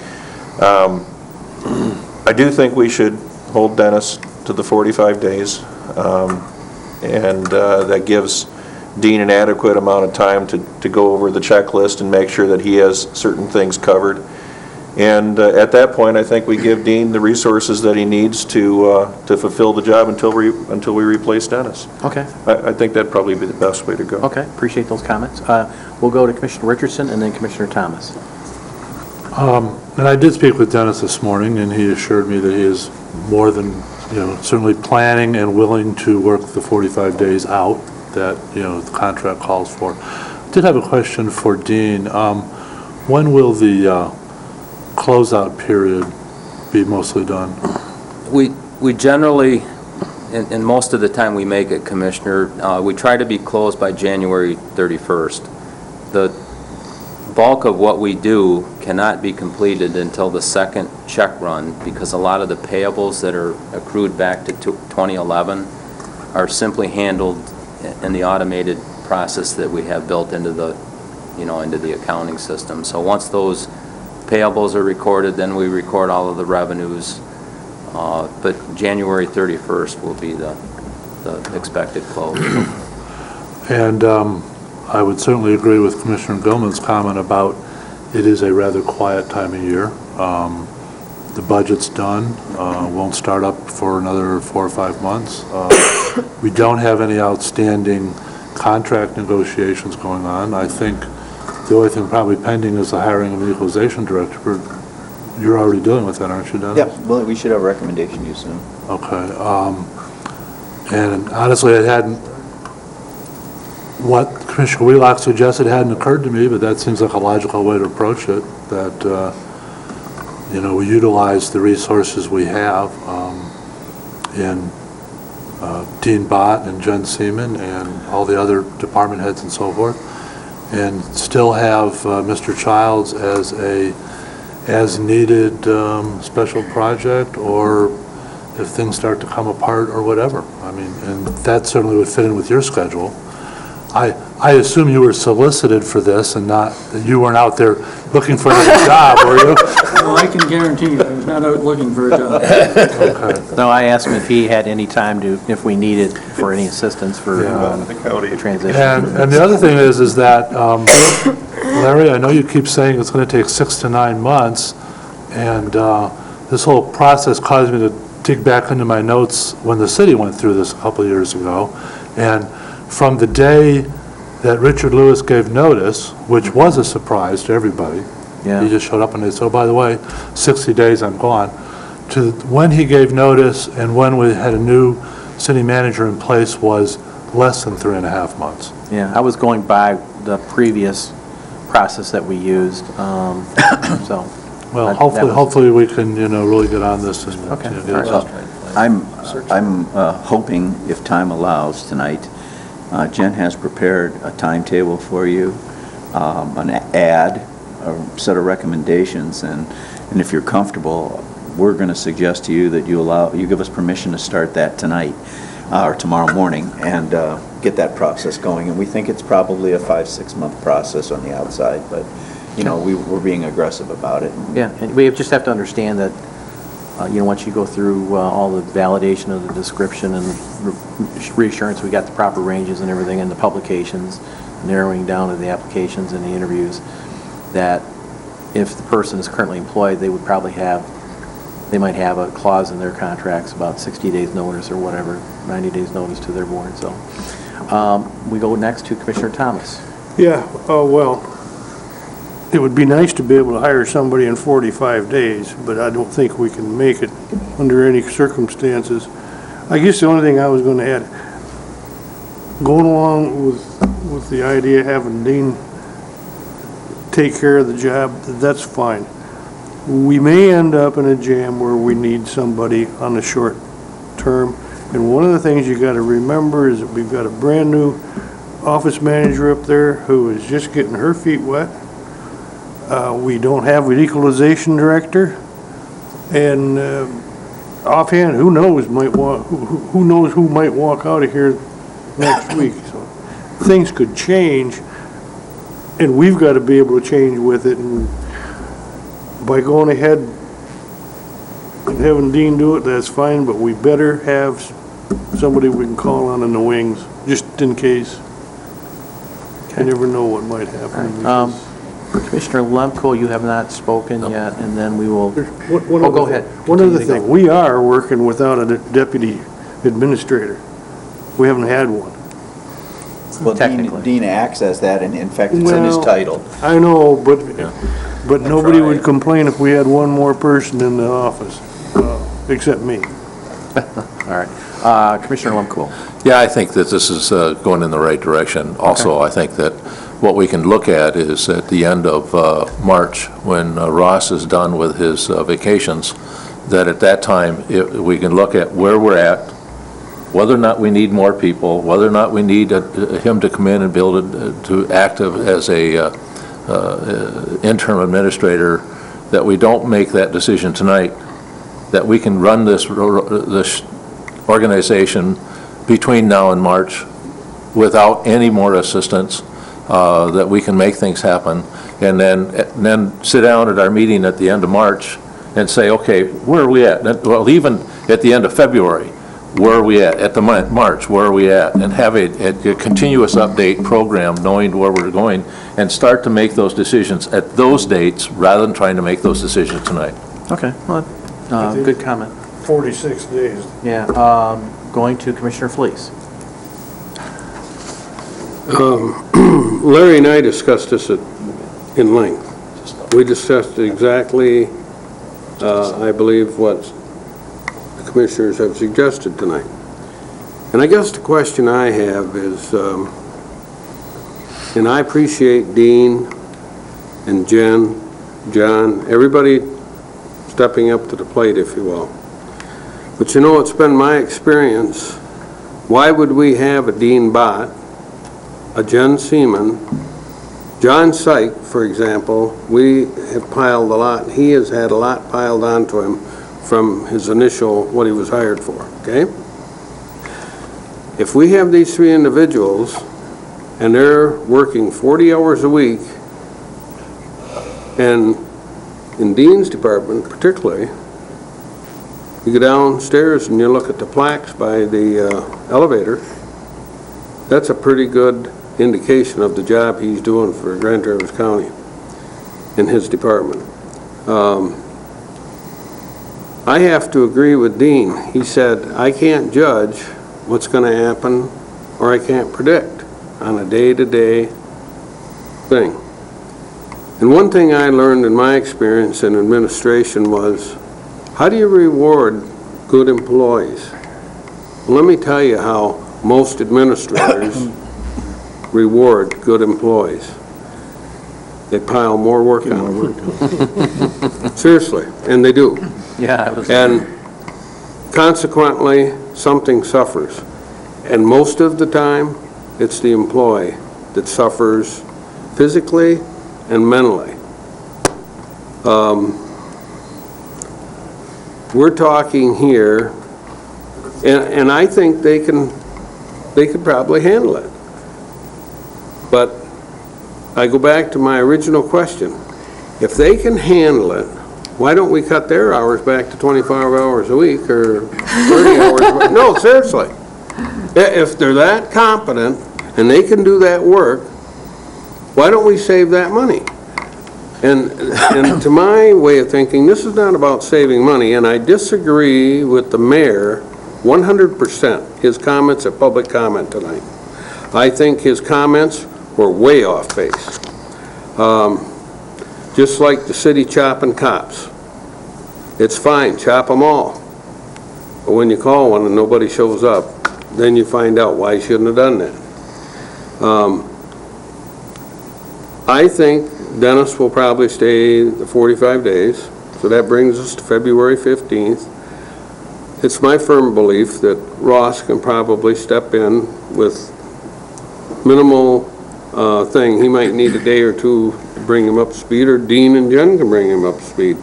I do think we should hold Dennis to the 45 days, and that gives Dean an adequate amount of time to go over the checklist and make sure that he has certain things covered. And at that point, I think we give Dean the resources that he needs to fulfill the job until we replace Dennis. Okay. I think that'd probably be the best way to go. Okay, appreciate those comments. We'll go to Commissioner Richardson and then Commissioner Thomas. And I did speak with Dennis this morning, and he assured me that he is more than, certainly planning and willing to work the 45 days out that, the contract calls for. I did have a question for Dean. When will the closeout period be mostly done? We generally and most of the time we make it, Commissioner, we try to be closed by January 31st. The bulk of what we do cannot be completed until the second check run, because a lot of the payables that are accrued back to 2011 are simply handled in the automated process that we have built into the, into the accounting system. So once those payables are recorded, then we record all of the revenues. But January 31st will be the expected close. And I would certainly agree with Commissioner Gilman's comment about it is a rather quiet time of year. The budget's done, won't start up for another 4 or 5 months. We don't have any outstanding contract negotiations going on. I think the only thing probably pending is the hiring of an equalization director. You're already dealing with that, aren't you, Dennis? Yeah, well, we should have a recommendation you soon. Okay. And honestly, it hadn't, what Commissioner Wheelock suggested hadn't occurred to me, but that seems like a logical way to approach it, that, we utilize the resources we have in Dean Bott and Jen Seaman and all the other department heads and so forth, and still have Mr. Childs as a as-needed special project, or if things start to come apart or whatever. I mean, and that certainly would fit in with your schedule. I assume you were solicited for this and not, that you weren't out there looking for another job, were you? Well, I can guarantee you, I was not out looking for a job. Okay. No, I asked him if he had any time to, if we needed for any assistance for the transition. And the other thing is that, Larry, I know you keep saying it's going to take 6 to 9 months, and this whole process caused me to dig back into my notes when the city went through this a couple of years ago, and from the day that Richard Lewis gave notice, which was a surprise to everybody, Yeah. he just showed up and they said, oh, by the way, 60 days, I'm gone, to when he gave notice and when we had a new city manager in place was less than 3.5 months. Yeah, I was going by the previous process that we used, so. Well, that was- hopefully we can, really get on this and Okay. get All right. it done. I'm hoping, if time allows tonight, Jen has prepared a timetable for you, an ad, a set of recommendations, and if you're comfortable, we're going to suggest to you that you give us permission to start that tonight or tomorrow morning and get that process going. And we think it's probably a 5-6 month process on the outside, but we're being aggressive about it. Yeah, and we just have to understand that, once you go through all the validation of the description and reassurance, we got the proper ranges and everything, and the publications, narrowing down of the applications and the interviews, that if the person is currently employed, they might have a clause in their contracts about 60 days notice or whatever, 90 days notice to their board, so. We go next to Commissioner Thomas. Yeah, well, it would be nice to be able to hire somebody in 45 days, but I don't think we can make it under any circumstances. I guess the only thing I was going to add, going along with the idea of having Dean take care of the job, that's fine. We may end up in a jam where we need somebody on the short term, and one of the things you got to remember is that we've got a brand-new office manager up there who is just getting her feet wet. We don't have an equalization director, and offhand, who knows who might walk out of here next week. So things could change, and we've got to be able to change with it. And by going ahead and having Dean do it, that's fine, but we better have somebody we can call on in the wings, just in case. You never know what might happen. Commissioner Lemko, you have not spoken yet, and then we will, go ahead. One other thing, we are working without a deputy administrator. We haven't had one. Well, Technically. Dean acts as that, and in fact, it's in his Well, title. I know, but nobody would complain if we had one more person in the office, except me. All right. Commissioner Lemko. Yeah, I think that this is going in the right direction. Also, I think that what we can look at is at the end of March, when Ross is done with his vacations, that at that time, we can look at where we're at whether or not we need more people, whether or not we need him to come in and be able to act as a interim administrator, that we don't make that decision tonight, that we can run this organization between now and March without any more assistance, that we can make things happen, and then sit down at our meeting at the end of March and say, okay, where are we at? Well, even at the end of February, where are we at? At the March, where are we at? And have a continuous update program, knowing where we're going, and start to make those decisions at those dates rather than trying to make those decisions tonight. Okay, well, good comment. 46 days. Yeah, going to Commissioner Fleece. Larry and I discussed this in length. We discussed exactly, I believe, what the commissioners have suggested tonight. And I guess the question I have is, and I appreciate Dean and Jen, John, everybody stepping up to the plate, if you will. But you know, it's been my experience, why would we have a Dean Bott, a Jen Seaman, John Syke, for example, we have piled a lot, he has had a lot piled onto him from his initial, what he was hired for, okay? If we have these three individuals and they're working 40 hours a week, and in Dean's department particularly, you go downstairs and you look at the plaques by the elevator, that's a pretty good indication of the job he's doing for Grand Traverse County in his department. I have to agree with Dean. He said, I can't judge what's going to happen, or I can't predict on a day-to-day thing. And one thing I learned in my experience in administration was, how do you reward good employees? Well, let me tell you how most administrators reward good employees. They pile more work on them. Seriously, and they do. Yeah, and consequently, something suffers. And most of the time, it's the employee that suffers physically and mentally. We're talking here, and I think they could probably handle it. But I go back to my original question. If they can handle it, why don't we cut their hours back to 25 hours a week or 30 hours a week? No, seriously. If they're that competent and they can do that work, why don't we save that money? And to my way of thinking, this is not about saving money, and I disagree with the mayor 100%, his comments at public comment tonight. I think his comments were way off base. Just like the city chopping cops. It's fine, chop them all. But when you call one and nobody shows up, then you find out why you shouldn't have done that. I think Dennis will probably stay the 45 days, so that brings us to February 15th. It's my firm belief that Ross can probably step in with minimal thing. He might need a day or two to bring him up to speed, or Dean and Jen can bring him up to speed.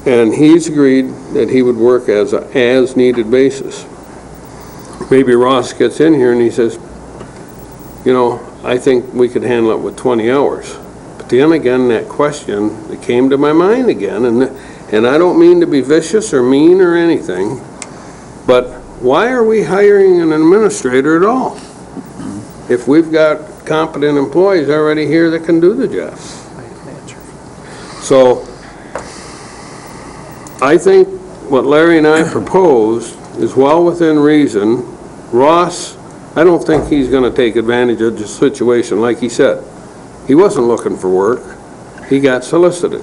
And he's agreed that he would work as a as-needed basis. Maybe Ross gets in here and he says, you know, I think we could handle it with 20 hours. But then again, that question that came to my mind again, and I don't mean to be vicious or mean or anything, but why are we hiring an administrator at all if we've got competent employees already here that can do the job? So I think what Larry and I proposed is well within reason. Ross, I don't think he's going to take advantage of the situation. Like he said, he wasn't looking for work. He got solicited.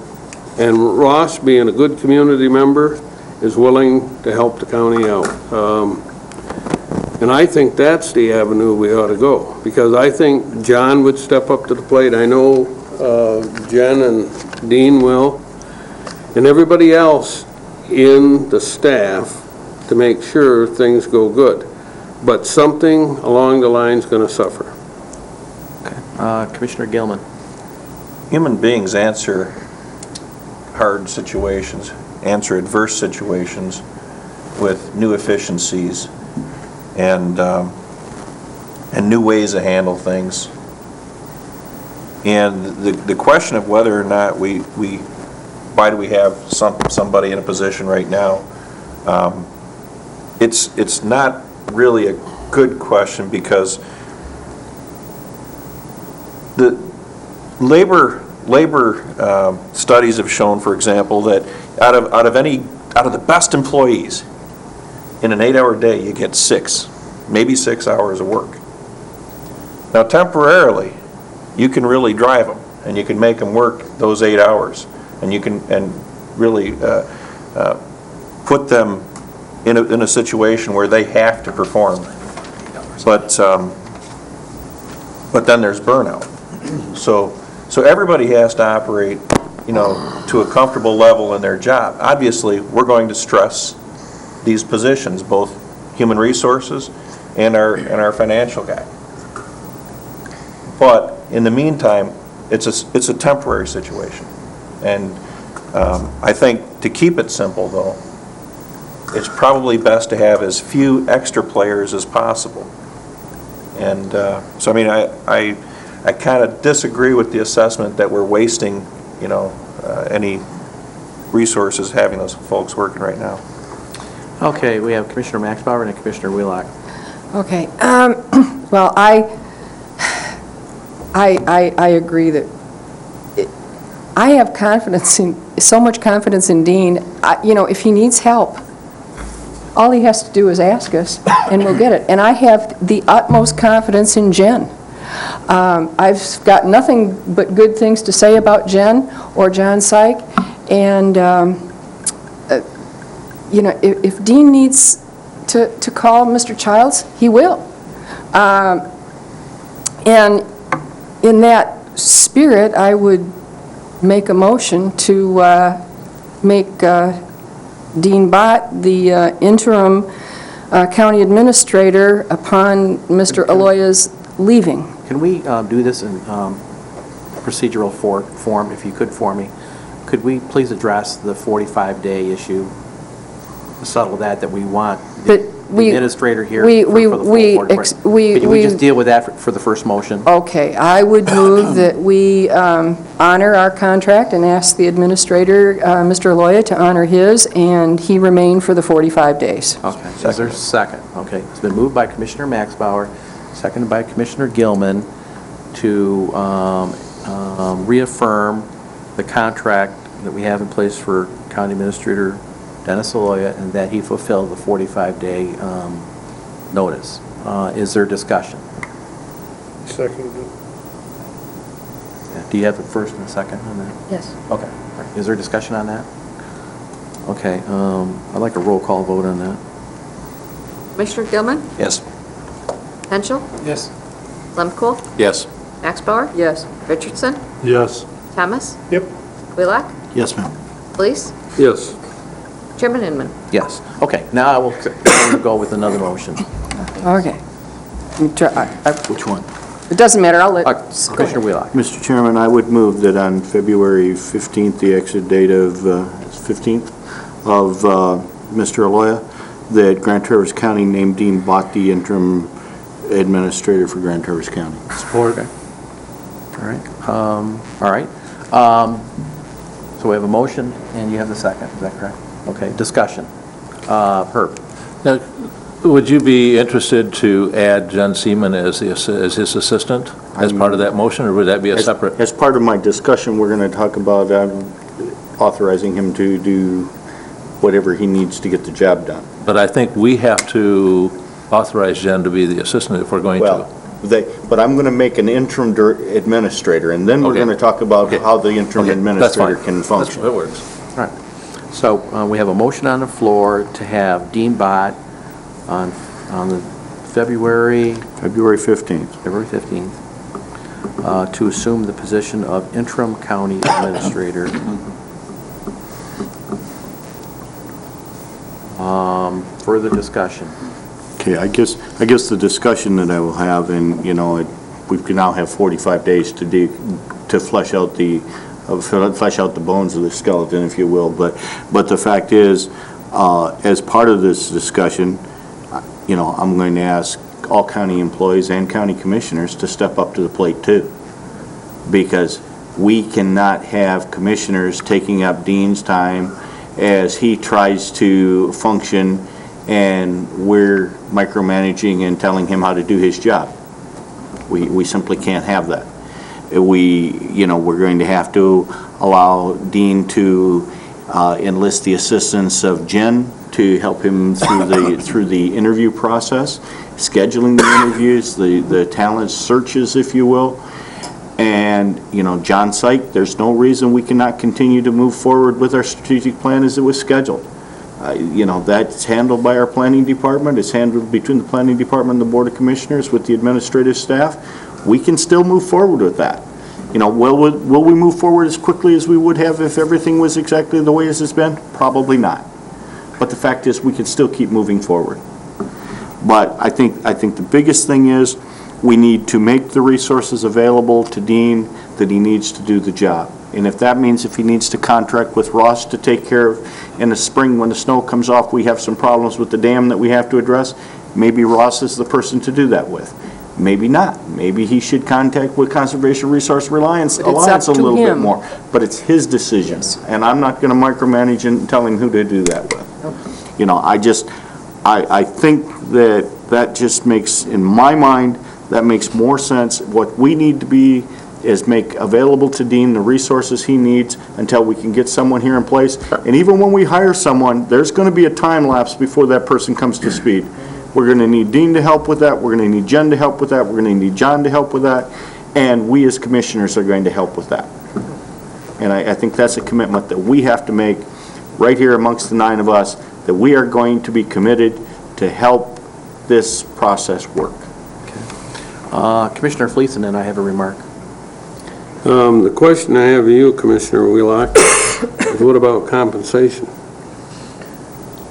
And Ross, being a good community member, is willing to help the county out. And I think that's the avenue we ought to go, because I think John would step up to the plate. I know Jen and Dean will, and everybody else in the staff, to make sure things go good. But something along the line's going to suffer. Commissioner Gilman. Human beings answer hard situations, answer adverse situations with new efficiencies and new ways to handle things. And the question of whether or not why do we have somebody in a position right now? It's not really a good question, because the labor studies have shown, for example, that out of the best employees in an 8-hour day, you get 6, maybe 6 hours of work. Now, temporarily, you can really drive them, and you can make them work those 8 hours, and you can really put them in a situation where they have to perform. But then there's burnout. So everybody has to operate, to a comfortable level in their job. Obviously, we're going to stress these positions, both human resources and our financial guy. But in the meantime, it's a temporary situation. And I think to keep it simple, though, it's probably best to have as few extra players as possible. And so, I mean, I kind of disagree with the assessment that we're wasting, any resources having those folks working right now. Okay, we have Commissioner Maxbauer and Commissioner Wheelock. Okay. Well, I agree that I have so much confidence in Dean. If he needs help, all he has to do is ask us, and we'll get it. And I have the utmost confidence in Jen. I've got nothing but good things to say about Jen or John Syke. And, if Dean needs to call Mr. Childs, he will. And in that spirit, I would make a motion to make Dean Bott the interim county administrator upon Mr. Aloya's leaving. Can we do this in procedural form, if you could for me? Could we please address the 45-day issue, settle that we want the administrator here for the full 45? Could we just deal with that for the first motion? Okay, I would move that we honor our contract and ask the administrator, Mr. Aloya, to honor his, and he remain for the 45 days. Okay, is there a second? Okay, it's been moved by Commissioner Maxbauer, seconded by Commissioner Gilman, to reaffirm the contract that we have in place for County Administrator Dennis Aloya, and that he fulfilled the 45-day notice. Is there discussion? Second. Do you have the first and the second on that? Yes. Okay. All right. Is there discussion on that? Okay. I'd like a roll call vote on that. Commissioner Gilman? Yes. Henschel? Yes. Lemkool? Yes. Maxbauer? Yes. Richardson? Yes. Thomas? Yep. Wheelock? Yes, ma'am. Police? Yes. Chairman Inman? Yes. Okay. Now I will go with another motion. Okay. Which one? It doesn't matter, I'll let... Commissioner Wheelock. Mr. Chairman, I would move that on February 15th, the exit date of, 15th, of Mr. Aloya, that Grand Traverse County name Dean Bott the interim administrator for Grand Traverse County. Support. Okay. All right. So we have a motion, and you have the second. Is that correct? Okay. Discussion. Herb. Now, would you be interested to add Jen Seaman as his assistant as part of that motion, or would that be a separate? As part of my discussion, we're going to talk about authorizing him to do whatever he needs to get the job done. But I think we have to authorize Jen to be the assistant if we're going to. But I'm going to make an interim administrator, and then we're going to talk about how the interim administrator can function. That works. All right. So we have a motion on the floor to have Dean Bott on the February 15th. February 15th, to assume the position of interim county administrator. further discussion. Okay, I guess the discussion that I will have, and, you know, we can now have 45 days to flesh out the bones of the skeleton, if you will, but the fact is, as part of this discussion, you know, I'm going to ask all county employees and county commissioners to step up to the plate too, because we cannot have commissioners taking up Dean's time as he tries to function and we're micromanaging and telling him how to do his job. We simply can't have that. We're going to have to allow Dean to enlist the assistance of Jen to help him through the interview process, scheduling the interviews, the talent searches, if you will. And, you know, John Syke, there's no reason we cannot continue to move forward with our strategic plan as it was scheduled. You know, that's handled by our planning department. It's handled between the planning department and the Board of Commissioners with the administrative staff. We can still move forward with that. You know, will we move forward as quickly as we would have if everything was exactly the way as it's been? Probably not. But the fact is, we can still keep moving forward. But I think the biggest thing is we need to make the resources available to Dean that he needs to do the job. And if that means if he needs to contract with Ross to take care of in the spring when the snow comes off, we have some problems with the dam that we have to address, maybe Ross is the person to do that with. Maybe not. Maybe he should contact with Conservation Resource Alliance a little bit more. But it's his decision. Yes. And I'm not going to micromanage and tell him who to do that with. Okay. You know, I think that just makes, in my mind, that makes more sense. What we need to be is make available to Dean the resources he needs until we can get someone here in place. And even when we hire someone, there's going to be a time lapse before that person comes to speed. We're going to need Dean to help with that. We're going to need Jen to help with that. We're going to need John to help with that. And we as commissioners are going to help with that. And I think that's a commitment that we have to make right here amongst the 9 of us, that we are going to be committed to help this process work. Commissioner Fleece, and then I have a remark. The question I have of you, Commissioner Wheelock, is what about compensation?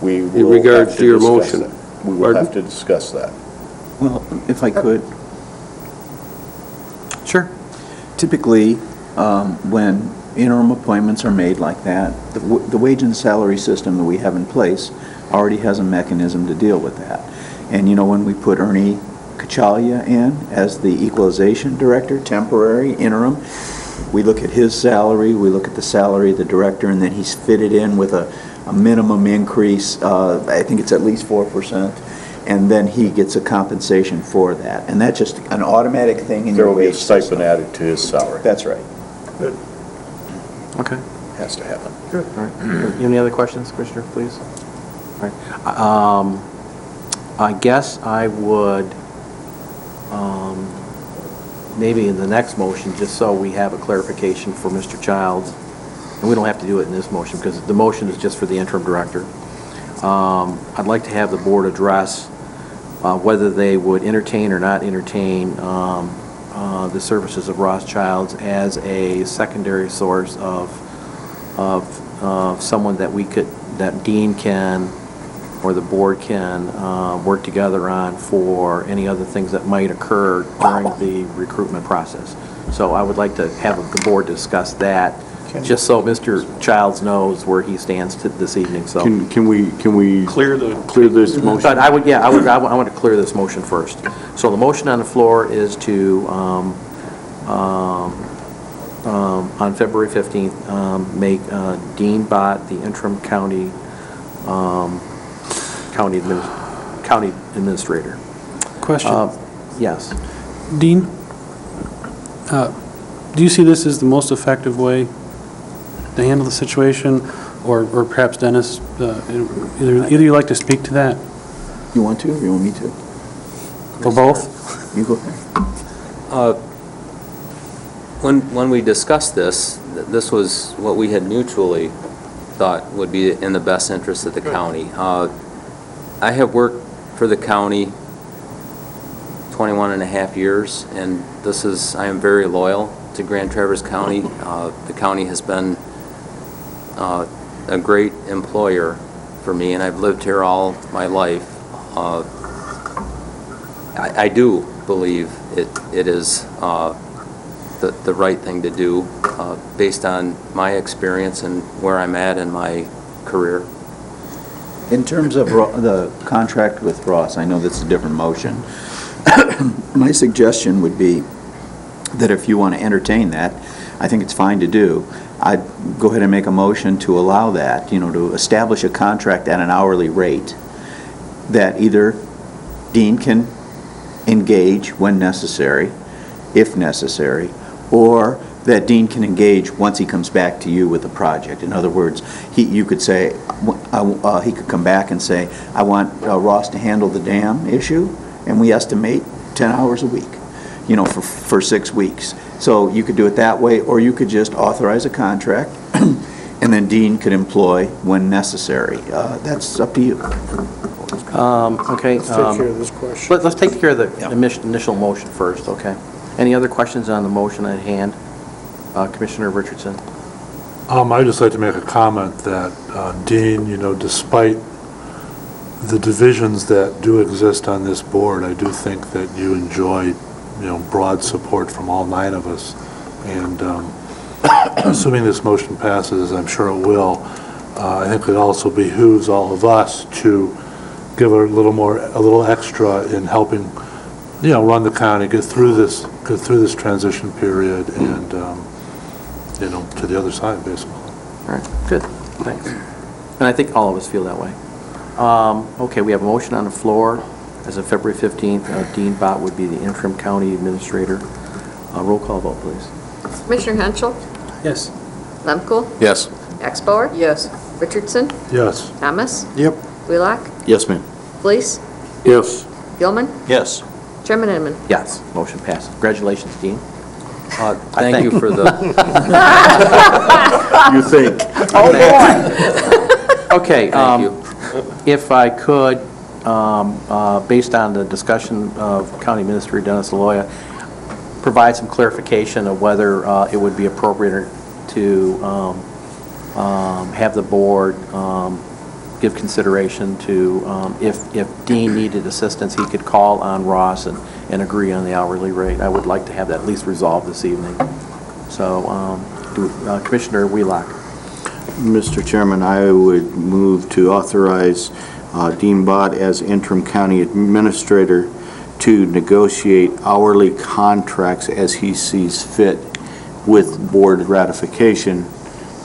In regards to your motion. We will have to discuss that. Well, if I could. Sure. Typically, when interim appointments are made like that, the wage and salary system that we have in place already has a mechanism to deal with that. And, you know, when we put Ernie Kachalia in as the equalization director, temporary, interim, we look at his salary, we look at the salary of the director, and then he's fitted in with a minimum increase, I think it's at least 4%, and then he gets a compensation for that. And that's just an automatic thing in your wage system. There will be a stipend added to his salary. That's right. Good. Okay. Has to happen. Good. All right. Any other questions, Commissioner, please? All right. I guess I would, maybe in the next motion, just so we have a clarification for Mr. Childs, and we don't have to do it in this motion because the motion is just for the interim director. I'd like to have the board address whether they would entertain or not entertain the services of Ross Childs as a secondary source of someone that Dean can or the board can work together on for any other things that might occur during the recruitment process. So I would like to have the board discuss that, just so Mr. Childs knows where he stands this evening. So can we clear this motion? But I want to clear this motion first. So the motion on the floor is to on February 15th make Dean Bott the interim county administrator. Question. Yes. Dean, do you see this as the most effective way to handle the situation, or perhaps Dennis, either you like to speak to that? You want to, or you want me to? Or both? You go ahead. When we discussed this, this was what we had mutually thought would be in the best interest of the county. I have worked for the county 21 and a half years, and I am very loyal to Grand Traverse County. The county has been a great employer for me, and I've lived here all my life. I do believe it is the right thing to do based on my experience and where I'm at in my career. In terms of the contract with Ross, I know that's a different motion. My suggestion would be that if you want to entertain that, I think it's fine to do. I'd go ahead and make a motion to allow that, to establish a contract at an hourly rate that either Dean can engage when necessary, if necessary, or that Dean can engage once he comes back to you with a project. In other words, you could say, he could come back and say, I want Ross to handle the dam issue, and we estimate 10 hours a week, for 6 weeks. So you could do it that way, or you could just authorize a contract, and then Dean could employ when necessary. That's up to you. Okay. Let's take care of this question. Let's take care of the initial motion first, okay? Any other questions on the motion at hand? Commissioner Richardson? I'd just like to make a comment that, Dean, despite the divisions that do exist on this board, I do think that you enjoy, broad support from all 9 of us. And assuming this motion passes, as I'm sure it will, I think it also behooves all of us to give a little extra in helping, run the county, get through this transition period, and to the other side, basically. All right, good, thanks. And I think all of us feel that way. Okay, we have a motion on the floor. As of February 15th, Dean Bott would be the interim county administrator. Roll call vote, please. Commissioner Henschel? Yes. Lemke? Yes. Axbauer? Yes. Richardson? Yes. Thomas? Yep. Wheelock? Yes, ma'am. Fleece? Yes. Gilman? Yes. Chairman Inman? Yes, motion passes. Congratulations, Dean. Thank you for the, You think? Oh, boy. Okay, thank you. if I could, based on the discussion of County Administrator Dennis Aloya, provide some clarification of whether it would be appropriate to have the board give consideration to, if Dean needed assistance, he could call on Ross and agree on the hourly rate. I would like to have that at least resolved this evening. So, Commissioner Wheelock. Mr. Chairman, I would move to authorize Dean Bott as interim county administrator to negotiate hourly contracts as he sees fit with board ratification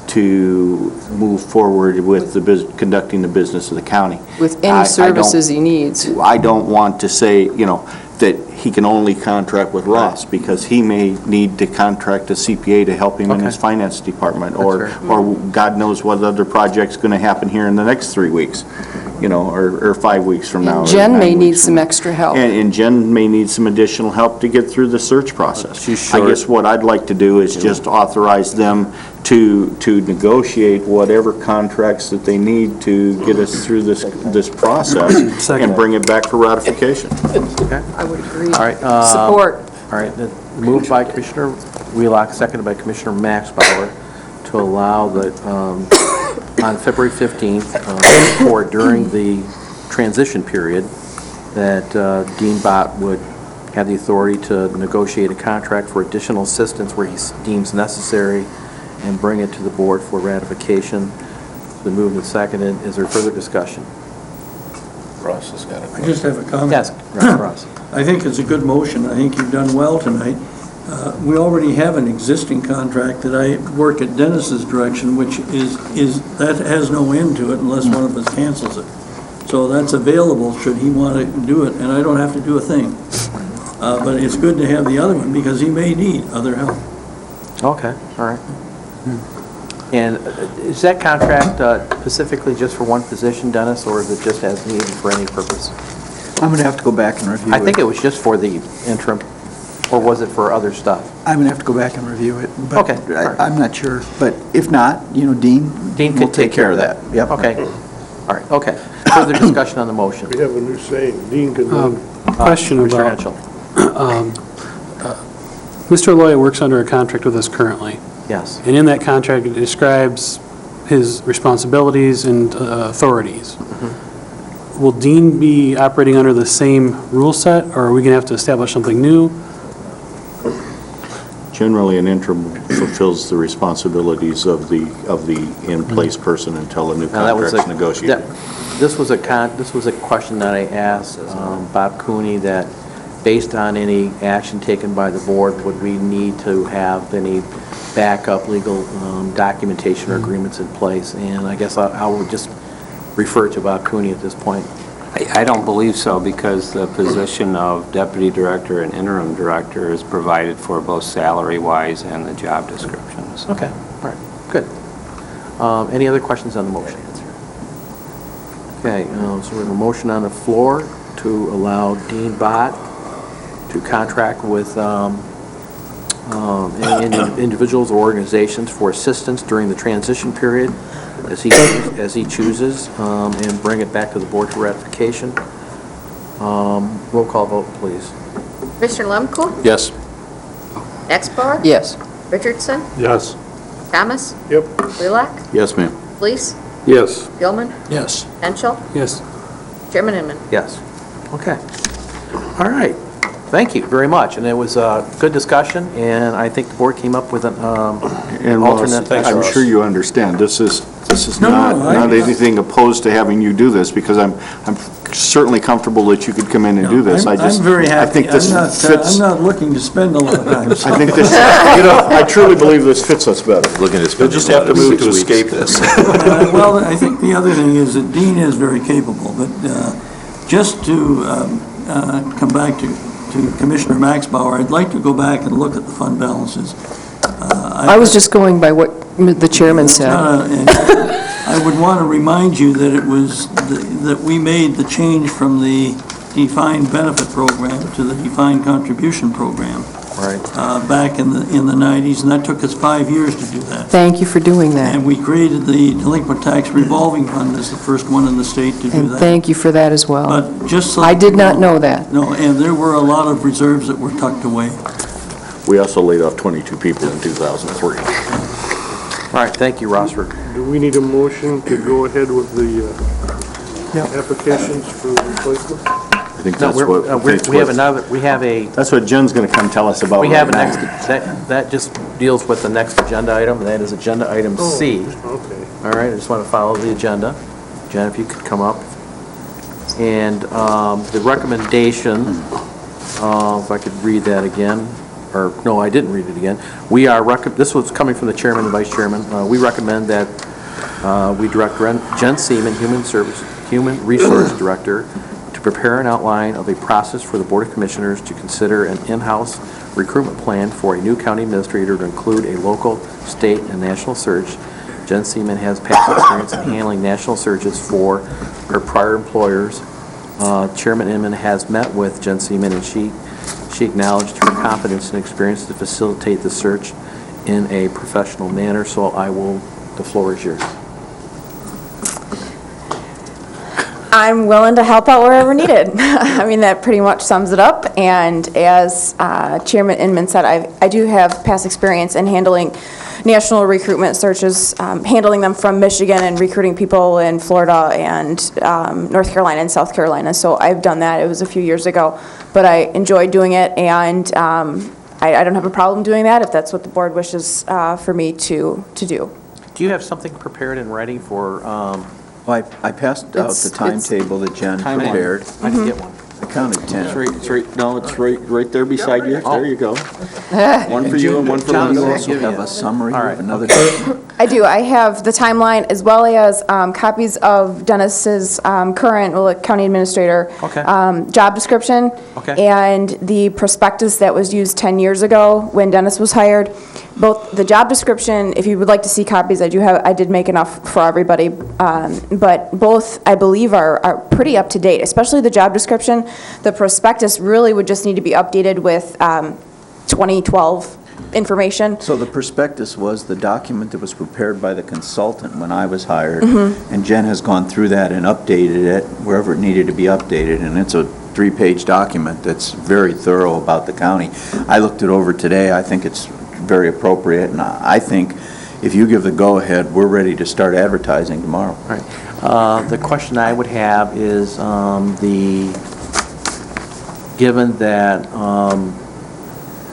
to move forward with conducting the business of the county. With any services he needs. I don't want to say, that he can only contract with Ross, because he may need to contract a CPA to help him in his finance department, or God knows what other project's going to happen here in the next 3 weeks, or 5 weeks from now. And or Jen 9 may weeks need from some now. extra help. And Jen may need some additional help to get through the search process. She's short. I guess what I'd like to do is just authorize them to negotiate whatever contracts that they need to get us through this process and bring it back for ratification. Okay. I would agree. All right. Support. All right, moved by Commissioner Wheelock, seconded by Commissioner Maxbauer, to allow that on February 15th, or during the transition period, that Dean Bott would have the authority to negotiate a contract for additional assistance where he deems necessary and bring it to the board for ratification. The moved and seconded. Is there further discussion? Ross has got it. I just have a comment. Yes, Ross. I think it's a good motion. I think you've done well tonight. We already have an existing contract that I work at Dennis's direction, which that has no end to it unless one of us cancels it. So that's available should he want to do it, and I don't have to do a thing. But it's good to have the other one because he may need other help. Okay, all right. And is that contract specifically just for one position, Dennis, or is it just as needed for any purpose? I'm going to have to go back and review it. I think it was just for the interim, or was it for other stuff? I'm going to have to go back and review it. But Okay, all right. I'm not sure. But if not, Dean Dean will could take care of that. Yep. Okay, all right, okay. Further discussion on the motion. We have a new saying, Dean can Question Mr. about, Henschel. Mr. Aloya works under a contract with us currently. Yes. And in that contract, it describes his responsibilities and authorities. Will Dean be operating under the same rule set, or are we going to have to establish something new? Generally, an interim fulfills the responsibilities of the in-place person until a new Now, that was contract's a- negotiated. This was a question that I asked Bob Cooney, that based on any action taken by the board, would we need to have any backup legal documentation or agreements in place? And I guess I would just refer to Bob Cooney at this point. I don't believe so, because the position of deputy director and interim director is provided for both salary-wise and the job descriptions. Okay, all right, good. Any other questions on the motion? Okay, so we have a motion on the floor to allow Dean Bott to contract with any individuals or organizations for assistance during the transition period as he chooses, and bring it back to the board for ratification. Roll call vote, please. Commissioner Lemkool, Yes. Exbauer, Yes. Richardson, Yes. Thomas, Yep. Wheelock, Yes, ma'am. Fleece, Yes. Gilman, Yes. Henschel, Yes. Chairman Inman. Yes. Okay. All right. Thank you very much. And it was a good discussion, and I think the board came up with an And Ross, alternate. I'm sure you understand, this is No, not no, I- anything opposed to having you do this, because I'm certainly comfortable that you could come in and do this. I'm very happy. I think this fits, I'm not looking to spend a lot of time. I think this, I truly believe this fits us better. Looking to You'll spend just have to move to escape this. Well, I think the other thing is that Dean is very capable, but just to come back to Commissioner Maxbauer, I'd like to go back and look at the fund balances. I was just going by what the chairman said. And I would want to remind you that it was, that we made the change from the defined benefit program to the defined contribution program. Right. Back in the 90s, and that took us 5 years to do that. Thank you for doing that. And we created the delinquent tax revolving fund as the first one in the state to do And that. thank you for that as well. But just so I did you not know that. No, and there were a lot of reserves that were tucked away. We also laid off 22 people in 2003. All right, thank you, Rossford. Do we need a motion to go ahead with the applications for replacement? I think No, that's what. That's what Jen's going to come tell us about. We have a right next, now. that just deals with the next agenda item, and that is agenda item C. Okay. All right, I just want to follow the agenda. Jen, if you could come up. And the recommendation, if I could read that again, or, no, I didn't read it again. This was coming from the chairman and vice chairman. We recommend that we direct Jen Seaman, Human Resource Director, to prepare an outline of a process for the Board of Commissioners to consider an in-house recruitment plan for a new county administrator to include a local, state, and national search. Jen Seaman has past experience in handling national searches for her prior employers. Chairman Inman has met with Jen Seaman, and she acknowledged her competence and experience to facilitate the search in a professional manner, so the floor is yours. I'm willing to help out wherever needed. I mean, that pretty much sums it up. And as Chairman Inman said, I do have past experience in handling national recruitment searches, handling them from Michigan and recruiting people in Florida and North Carolina and South Carolina. So I've done that. It was a few years ago, but I enjoyed doing it, and I don't have a problem doing that if that's what the board wishes for me to do. Do you have something prepared and ready for? Well, I passed out the timetable that Jen prepared. I can get one. I counted 10. It's right there beside you. There you go. One for And you and one for John, you Linda. also have a summary All right, of another. I do. I have the timeline as well as copies of Dennis's current county administrator Okay. job description Okay. and the prospectus that was used 10 years ago when Dennis was hired. Both the job description, if you would like to see copies, I did make enough for everybody, but both, I believe, are pretty up to date, especially the job description. The prospectus really would just need to be updated with 2012 information. So the prospectus was the document that was prepared by the consultant when I was hired, Mm-hmm. and Jen has gone through that and updated it wherever it needed to be updated, and it's a 3-page document that's very thorough about the county. I looked it over today. I think it's very appropriate, and I think if you give the go-ahead, we're ready to start advertising tomorrow. All right. The question I would have is given that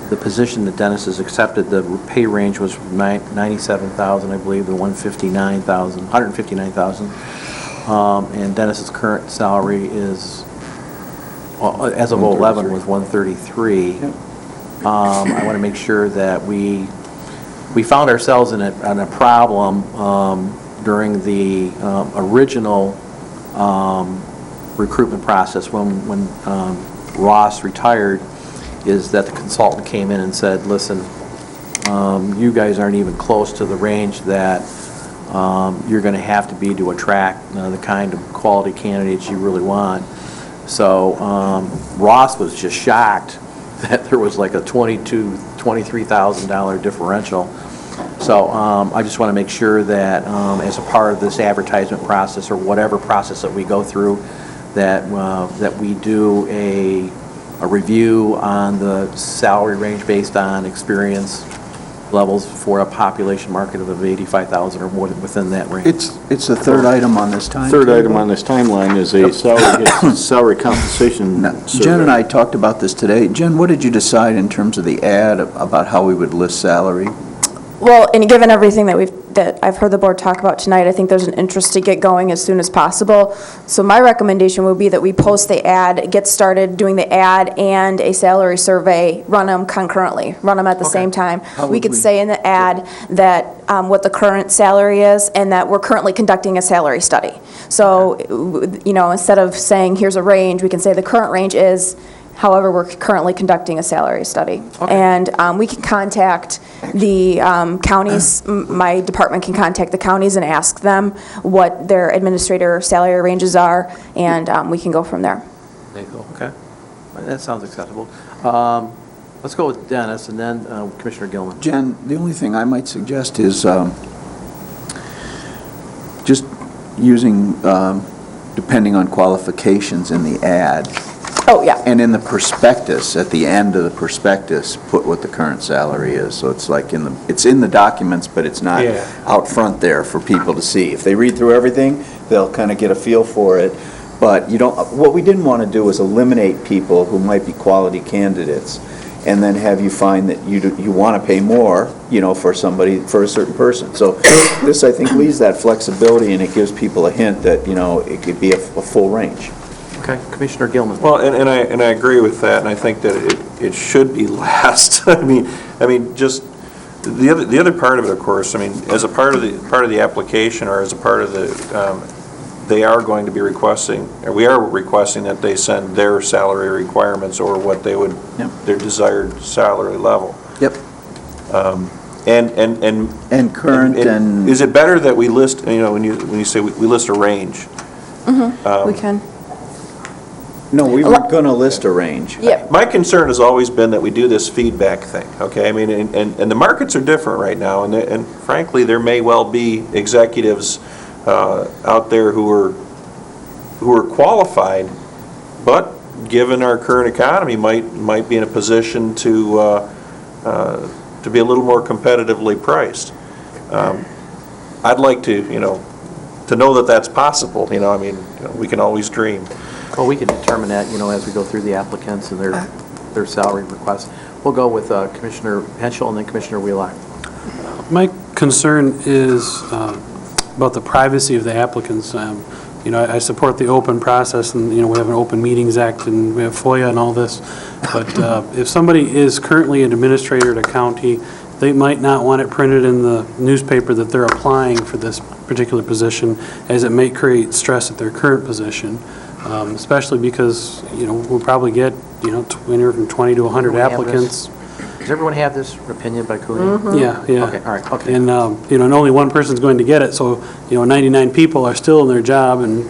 the position that Dennis has accepted, the pay range was $97,000, I believe, to $159,000. And Dennis's current salary is, as of 11, was $133,000. I want to make sure that we found ourselves in a problem during the original recruitment process when Ross retired, is that the consultant came in and said, listen, you guys aren't even close to the range that you're going to have to be to attract the kind of quality candidates you really want. So Ross was just shocked that there was like a $23,000 differential. So I just want to make sure that as a part of this advertisement process or whatever process that we go through, that we do a review on the salary range based on experience levels for a population market of 85,000 or more within that range. It's the third item on this time. Third item on this timeline is a salary compensation survey. Jen and I talked about this today. Jen, what did you decide in terms of the ad about how we would list salary? Well, and given everything that I've heard the board talk about tonight, I think there's an interest to get going as soon as possible. So my recommendation would be that we post the ad, get started doing the ad and a salary survey, run them concurrently, run them at the same time. We could say in the ad that what the current salary is and that we're currently conducting a salary study. So, you know, instead of saying here's a range, we can say the current range is, however, we're currently conducting a salary study. And we can contact the counties, my department can contact the counties and ask them what their administrator salary ranges are, and we can go from there. There you go. Okay. That sounds acceptable. Let's go with Dennis and then Commissioner Gilman. Jen, the only thing I might suggest is just using, depending on qualifications in the ad. Oh, yeah. And in the prospectus, at the end of the prospectus, put what the current salary is. So it's like it's in the documents, but it's not out front there for people to see. If they read through everything, they'll kind of get a feel for it. But what we didn't want to do is eliminate people who might be quality candidates and then have you find that you want to pay more, for somebody, for a certain person. So this, I think, leaves that flexibility, and it gives people a hint that, it could be a full range. Okay, Commissioner Gilman. Well, and I agree with that, and I think that it should be last. I mean, just the other part of it, of course. I mean, as a part of the application, or as a part of the, they are going to be requesting, or we are requesting that they send their salary requirements or what they would their desired salary level. Yep. And current and is it better that we list? When you say we list a range. We can. No, we were going to list a range. Yep. My concern has always been that we do this feedback thing, okay? I mean, and the markets are different right now, and frankly, there may well be executives out there who are qualified, but given our current economy, might be in a position to be a little more competitively priced. I'd like to know that that's possible. I mean, we can always dream. Well, we can determine that, as we go through the applicants and their salary requests. We'll go with Commissioner Henschel and then Commissioner Wheelock. My concern is about the privacy of the applicants. I support the open process, and, we have an Open Meetings Act, and we have FOIA and all this. But if somebody is currently an administrator at a county, they might not want it printed in the newspaper that they're applying for this particular position, as it may create stress at their current position. Especially because, we'll probably get, anywhere from 20 to 100 applicants. Does everyone have this opinion by Cooney? Yeah. Okay, all right, okay. And, and only one person's going to get it, so, 99 people are still in their job, and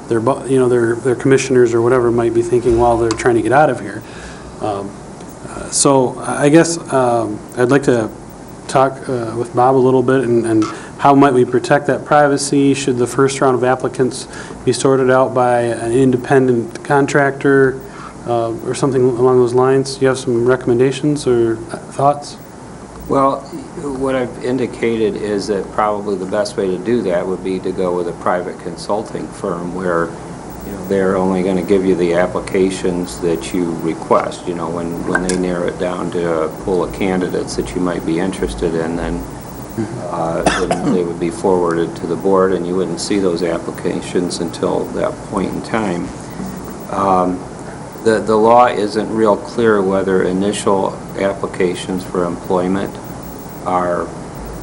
their commissioners or whatever might be thinking while they're trying to get out of here. So I guess I'd like to talk with Bob a little bit, and how might we protect that privacy? Should the first round of applicants be sorted out by an independent contractor or something along those lines? Do you have some recommendations or thoughts? Well, what I've indicated is that probably the best way to do that would be to go with a private consulting firm where, they're only going to give you the applications that you request. When they narrow it down to a pool of candidates that you might be interested in, then they would be forwarded to the board, and you wouldn't see those applications until that point in time. The law isn't real clear whether initial applications for employment are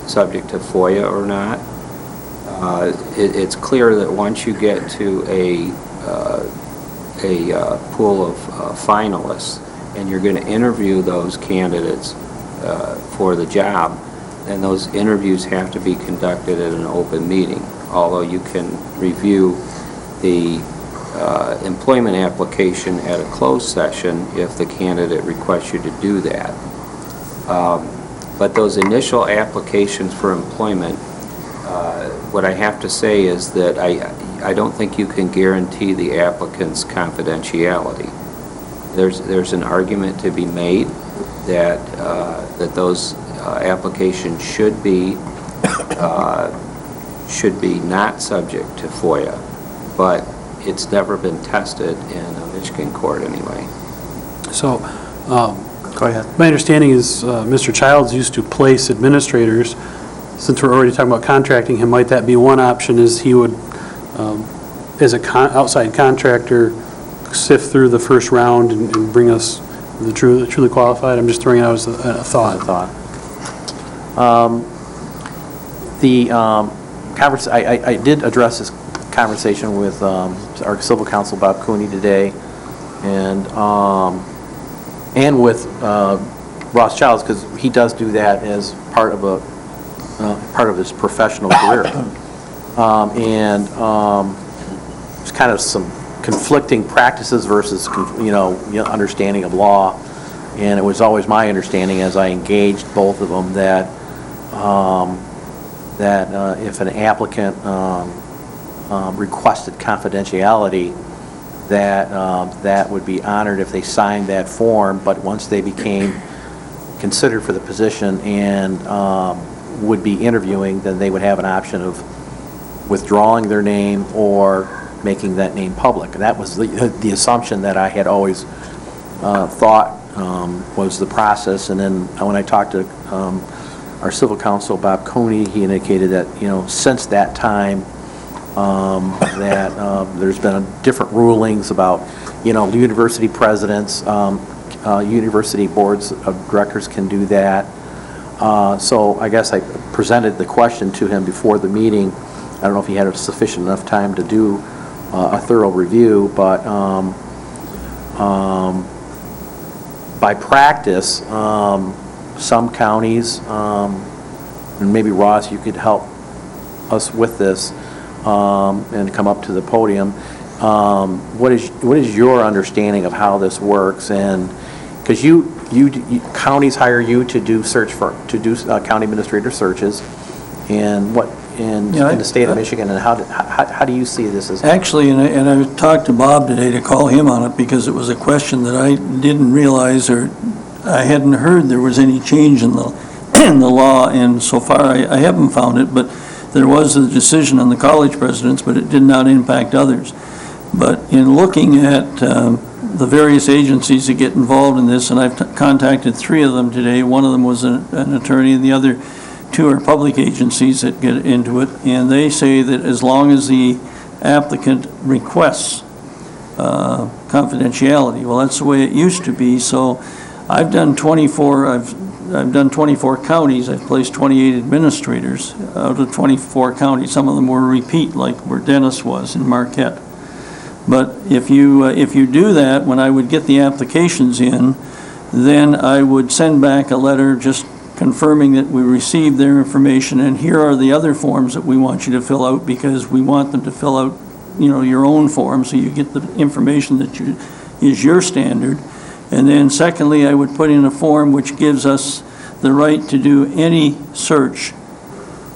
subject to FOIA or not. It's clear that once you get to a pool of finalists and you're going to interview those candidates for the job, then those interviews have to be conducted at an open meeting, although you can review the employment application at a closed session if the candidate requests you to do that. But those initial applications for employment, what I have to say is that I don't think you can guarantee the applicant's confidentiality. There's an argument to be made that those applications should be not subject to FOIA, but it's never been tested in a Michigan court anyway. So, Go ahead. my understanding is Mr. Childs used to place administrators. Since we're already talking about contracting him, might that be one option, is he would, as an outside contractor, sift through the first round and bring us the truly qualified? I'm just throwing it out as a thought. I did address this conversation with our civil counsel, Bob Cooney, today, and with Ross Childs, because he does do that as part of his professional career. There's kind of some conflicting practices versus, understanding of law. And it was always my understanding, as I engaged both of them, that if an applicant requested confidentiality, that would be honored if they signed that form. But once they became considered for the position and would be interviewing, then they would have an option of withdrawing their name or making that name public. And that was the assumption that I had always thought was the process. And then when I talked to our civil counsel, Bob Cooney, he indicated that, since that time, that there's been different rulings about, university presidents, university boards of directors can do that. So I guess I presented the question to him before the meeting. I don't know if he had sufficient enough time to do a thorough review, but by practice, some counties, and maybe Ross, you could help us with this and come up to the podium. What is your understanding of how this works? And because counties hire you to do county administrator searches, and what in the state of Michigan, and how do you see this as? Actually, and I talked to Bob today to call him on it because it was a question that I didn't realize, or I hadn't heard there was any change in the law, and so far I haven't found it, but there was a decision on the college presidents, but it did not impact others. But in looking at the various agencies that get involved in this, and I've contacted 3 of them today. One of them was an attorney, and the other 2 are public agencies that get into it, and they say that as long as the applicant requests confidentiality, well, that's the way it used to be. So I've done 24 counties. I've placed 28 administrators out of 24 counties. Some of them were repeat, like where Dennis was in Marquette. But if you do that, when I would get the applications in, then I would send back a letter just confirming that we received their information, and here are the other forms that we want you to fill out, because we want them to fill out, your own form, so you get the information that is your standard. And then secondly, I would put in a form which gives us the right to do any search,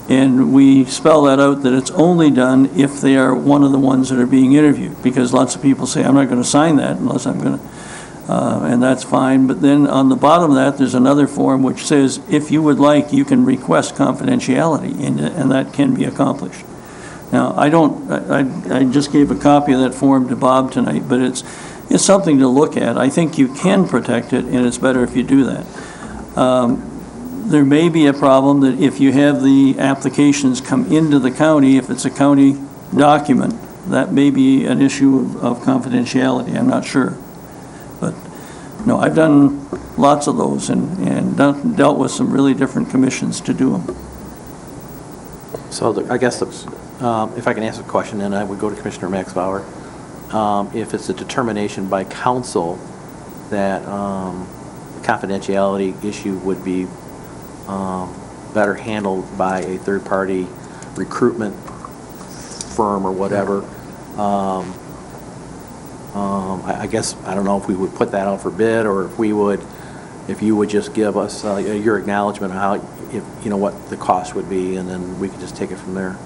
and we spell that out, that it's only done if they are one of the ones that are being interviewed, because lots of people say, I'm not going to sign that unless I'm going to and that's fine. But then on the bottom of that, there's another form which says, if you would like, you can request confidentiality, and that can be accomplished. Now, I just gave a copy of that form to Bob tonight, but it's something to look at. I think you can protect it, and it's better if you do that. There may be a problem that if you have the applications come into the county, if it's a county document, that may be an issue of confidentiality, I'm not sure. But, no, I've done lots of those and dealt with some really different commissions to do them. So I guess, if I can ask a question, then I would go to Commissioner Max Bauer. If it's a determination by council that the confidentiality issue would be better handled by a third-party recruitment firm or whatever, I guess, I don't know if we would put that out for bid, or if you would just give us your acknowledgement of how, what the cost would be, and then we could just take it from there.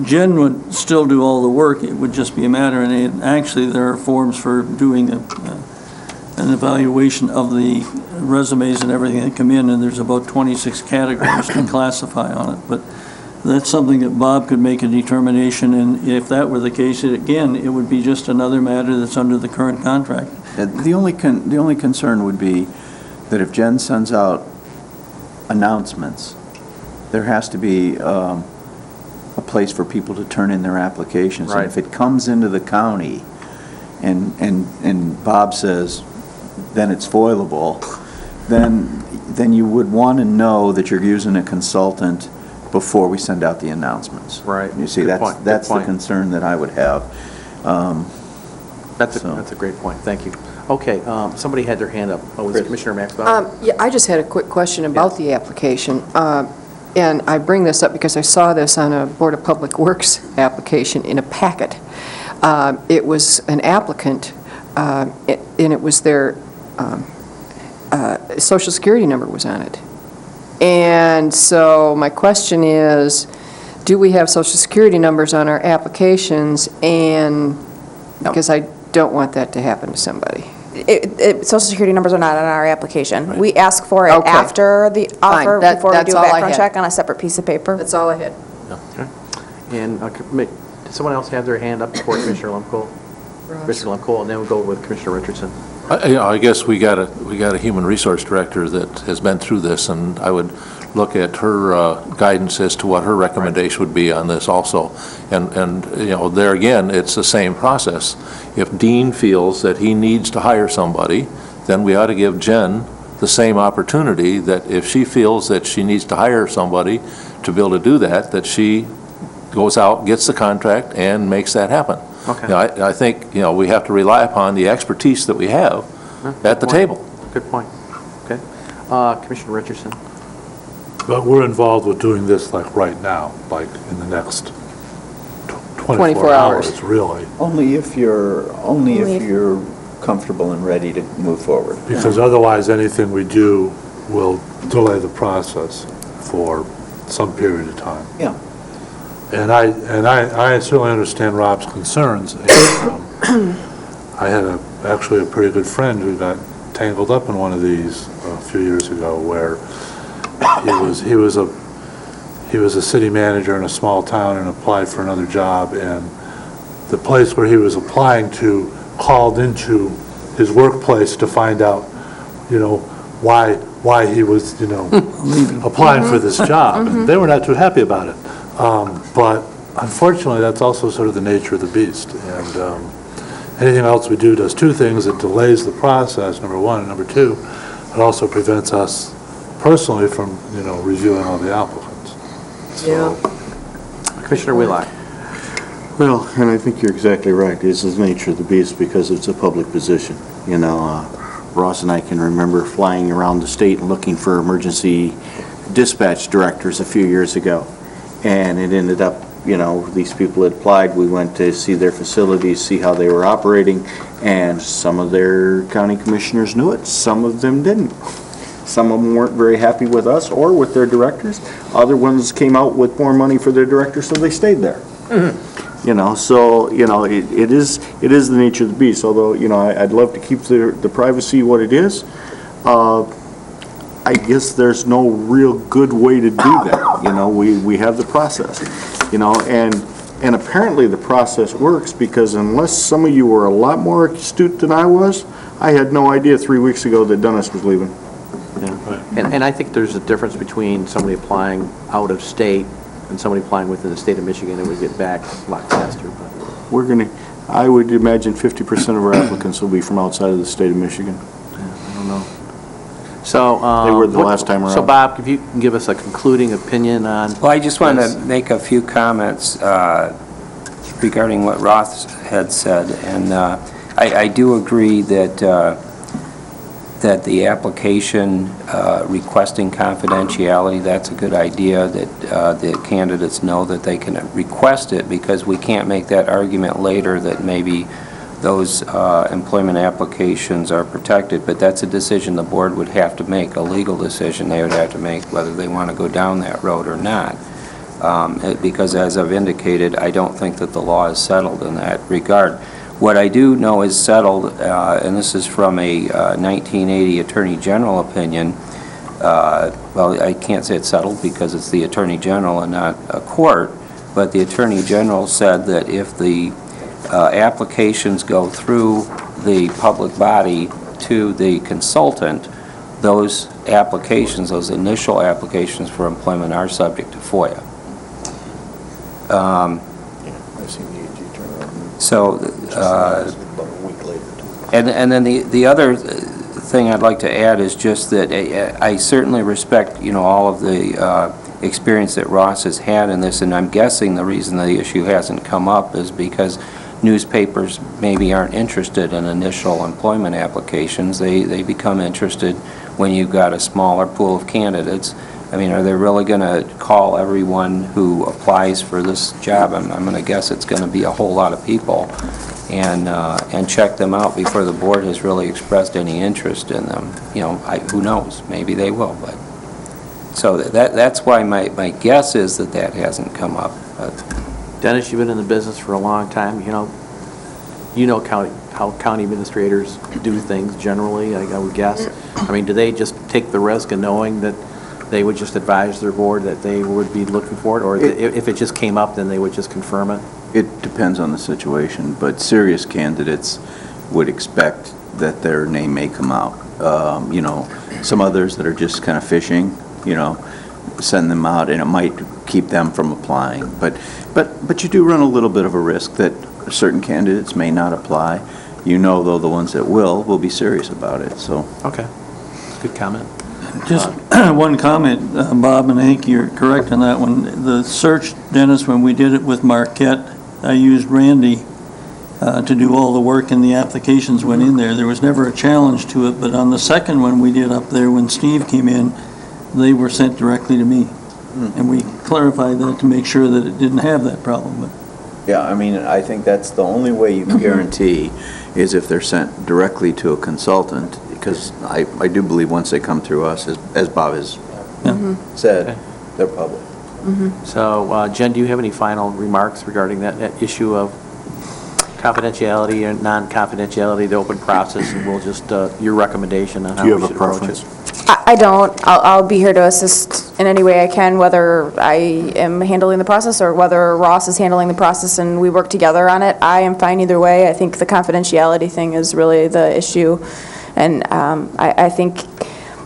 Jen would still do all the work. It would just be a matter, and actually there are forms for doing an evaluation of the resumes and everything that come in, and there's about 26 categories to classify on it. But that's something that Bob could make a determination, and if that were the case, again, it would be just another matter that's under the current contract. The only concern would be that if Jen sends out announcements, there has to be a place for people to turn in their applications. Right. And if it comes into the county and Bob says, then it's foilable, then you would want to know that you're using a consultant before we send out the announcements. Right. You see, Good that's point. that's Good the point. concern that I would have. That's a great point. Thank you. Okay, somebody had their hand up. Oh, was it Commissioner Max Bauer? Yeah, I just had a quick question about the application. And I bring this up because I saw this on a Board of Public Works application in a packet. It was an applicant, and it was their Social Security number was on it. And so my question is, do we have Social Security numbers on our applications? And because I don't want that to happen to somebody. Social Security numbers are not on our application. Right. We ask for it Okay. after the offer, before we do a background check on a separate piece of paper. That's all I had. Okay. And did someone else have their hand up before Commissioner Lemkohl? Commissioner Lemkohl, and then we'll go with Commissioner Richardson. I guess we got a human resource director that has been through this, and I would look at her guidance as to what her recommendation would be on this also. And there again, it's the same process. If Dean feels that he needs to hire somebody, then we ought to give Jen the same opportunity that if she feels that she needs to hire somebody to be able to do that she goes out, gets the contract, and makes that happen. Okay. I think, we have to rely upon the expertise that we have at the table. Good point. Okay. Commissioner Richardson. But we're involved with doing this like right now, like in the next 24 hours, really. Only if you're comfortable and ready to move forward. Because otherwise, anything we do will delay the process for some period of time. Yeah. And I certainly understand Rob's concerns. I had actually a pretty good friend who got tangled up in one of these a few years ago, where he was a city manager in a small town and applied for another job, and the place where he was applying to called into his workplace to find out, why he was, applying for this job. And they were not too happy about it. But unfortunately, that's also sort of the nature of the beast. And anything else we do does two things. It delays the process, number one, and number two, it also prevents us personally from, reviewing all the applicants. So, Commissioner Wheelock. Well, and I think you're exactly right. This is the nature of the beast because it's a public position. Ross and I can remember flying around the state and looking for emergency dispatch directors a few years ago. And it ended up, these people had applied. We went to see their facilities, see how they were operating, and some of their county commissioners knew it. Some of them didn't. Some of them weren't very happy with us or with their directors. Other ones came out with more money for their directors, so they stayed there. So, it is the nature of the beast, although, I'd love to keep the privacy what it is. I guess there's no real good way to do that, we have the process, and apparently the process works, because unless some of you were a lot more astute than I was, I had no idea 3 weeks ago that Dennis was leaving. And I think there's a difference between somebody applying out of state and somebody applying within the state of Michigan. It would get back a lot faster. But I would imagine 50% of our applicants will be from outside of the state of Michigan. I don't know. So, They were the last time around. So, Bob, if you can give us a concluding opinion on. Well, I just want this. to make a few comments regarding what Ross had said, and I do agree that the application requesting confidentiality, that's a good idea, that the candidates know that they can request it, because we can't make that argument later that maybe those employment applications are protected, but that's a decision the board would have to make, a legal decision they would have to make, whether they want to go down that road or not. Because as I've indicated, I don't think that the law is settled in that regard. What I do know is settled, and this is from a 1980 Attorney General opinion. Well, I can't say it's settled because it's the Attorney General and not a court, but the Attorney General said that if the applications go through the public body to the consultant, those applications, those initial applications for employment are subject to FOIA. And then the other thing I'd like to add is just that I certainly respect, all of the experience that Ross has had in this, and I'm guessing the reason the issue hasn't come up is because newspapers maybe aren't interested in initial employment applications. They become interested when you've got a smaller pool of candidates. I mean, are they really going to call everyone who applies for this job? I'm going to guess it's going to be a whole lot of people, and check them out before the board has really expressed any interest in them. Who knows? Maybe they will, but. So that's why my guess is that hasn't come up. Dennis, you've been in the business for a long time. How county administrators do things generally, I would guess. I mean, do they just take the risk of knowing that they would just advise their board that they would be looking for it? Or if it just came up, then they would just confirm it? It depends on the situation, but serious candidates would expect that their name may come out. Some others that are just kind of fishing, send them out, and it might keep them from applying. But you do run a little bit of a risk that certain candidates may not apply. Though, the ones that will be serious about it, so. Okay. Good comment. Just one comment, Bob, and I think you're correct on that one. The search, Dennis, when we did it with Marquette, I used Randy to do all the work, and the applications went in there. There was never a challenge to it, but on the second one we did up there, when Steve came in, they were sent directly to me. And we clarified that to make sure that it didn't have that problem. But Yeah, I think that's the only way you can guarantee is if they're sent directly to a consultant, because I do believe once they come through us, as Bob has said, they're public. So, Jen, do you have any final remarks regarding that issue of confidentiality and non-confidentiality, the open process, and we'll just, your recommendation on how we should approach it? I don't. I'll be here to assist in any way I can, whether I am handling the process or whether Ross is handling the process and we work together on it. I am fine either way. I think the confidentiality thing is really the issue. And I think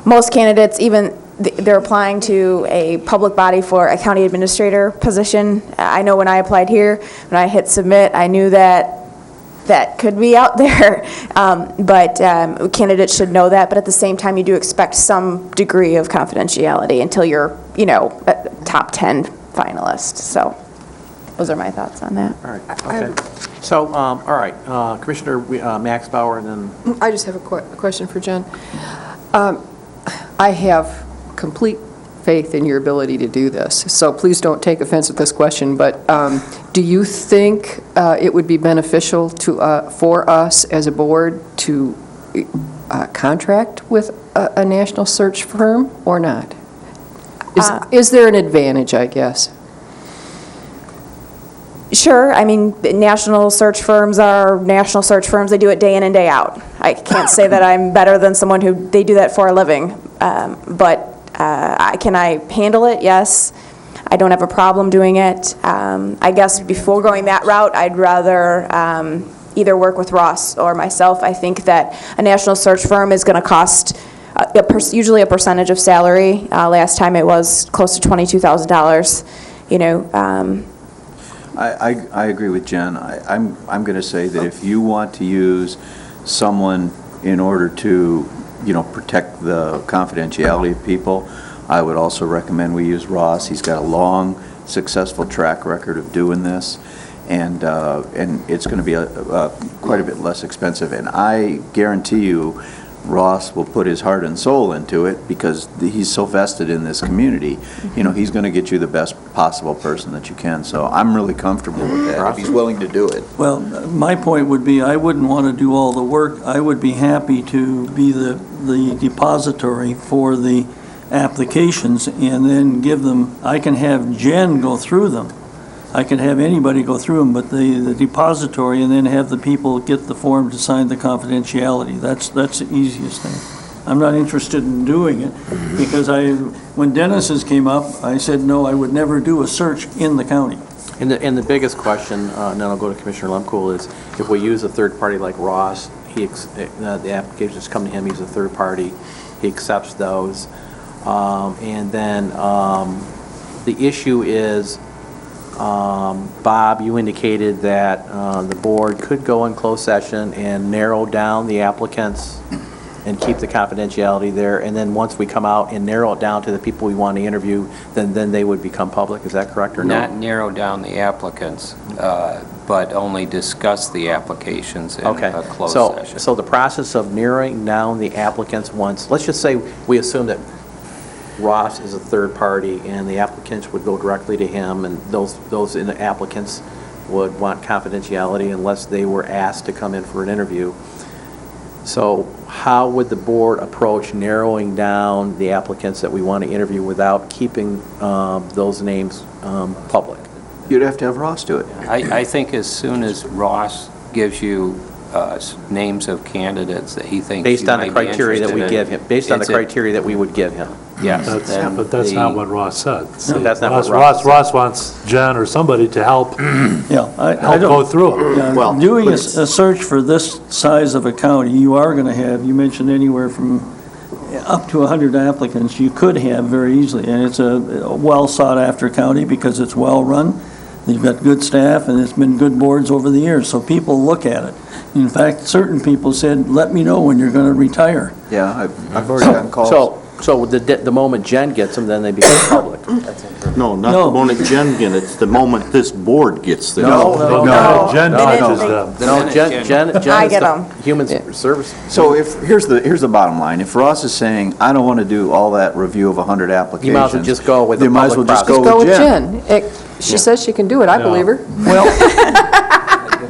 most candidates, even they're applying to a public body for a county administrator position. I know when I applied here, when I hit submit, I knew that could be out there, but candidates should know that. But at the same time, you do expect some degree of confidentiality until you're, a top 10 finalist. So those are my thoughts on that. All right, okay. So, all right, Commissioner Max Bauer, and then... I just have a question for Jen. I have complete faith in your ability to do this, so please don't take offense with this question, but do you think it would be beneficial for us as a board to contract with a national search firm or not? Is there an advantage, I guess? Sure, I mean, national search firms are national search firms, they do it day in and day out. I can't say that I'm better than someone who, they do that for a living, but can I handle it? Yes. I don't have a problem doing it. I guess before going that route, I'd rather either work with Ross or myself. I think that a national search firm is going to cost usually a percentage of salary. Last time it was close to $22,000, you know. I agree with Jen. I'm going to say that if you want to use someone in order to, you know, protect the confidentiality of people, I would also recommend we use Ross. He's got a long, successful track record of doing this, and it's going to be quite a bit less expensive. And I guarantee you, Ross will put his heart and soul into it because he's so vested in this community. You know, he's going to get you the best possible person that you can. So I'm really comfortable with that, if he's willing to do it. Well, my point would be, I wouldn't want to do all the work. I would be happy to be the depository for the applications and then give them, I can have Jen go through them. I can have anybody go through them, but the depository, and then have the people get the form to sign the confidentiality. That's the easiest thing. I'm not interested in doing it, because when Dennis's came up, I said, no, I would never do a search in the county. And the biggest question, and then I'll go to Commissioner Lemkool, is if we use a third party like Ross, the applications come to him, he's a third party, he accepts those. And then the issue is, Bob, you indicated that the board could go in closed session and narrow down the applicants and keep the confidentiality there, and then once we come out and narrow it down to the people we want to interview, then they would become public. Is that correct or no? Not narrow down the applicants, but only discuss the applications in a closed session. So the process of narrowing down the applicants once, let's just say we assume that Ross is a third party and the applicants would go directly to him, and those in the applicants would want confidentiality unless they were asked to come in for an interview. So how would the board approach narrowing down the applicants that we want to interview without keeping those names public? You'd have to have Ross do it. I think as soon as Ross gives you names of candidates that he thinks based you on the might be criteria that we interested give in, him, based on the criteria that we would give him. Yes. But that's not what Ross said. No, that's not what Ross said. Ross wants Jen or somebody to help I go through it. Well, doing a search for this size of a county, you are going to have, you mentioned anywhere from up to 100 applicants you could have very easily, and it's a well sought after county because it's well run. They've got good staff, and it's been good boards over the years, so people look at it. In fact, certain people said, let me know when you're going to retire. Yeah, I've already gotten calls. So the moment Jen gets them, then they become public. No, not the moment Jen gets it, it's the moment this board gets them. No, Jen touches them. No, Jen I is get the 'em. Human Service. So here's the bottom line. If Ross is saying, I don't want to do all that review of 100 applications. You might as well just go with the you might as well public just process. go with Go Jen. with Jen. She says she can do it, I believe her. Well,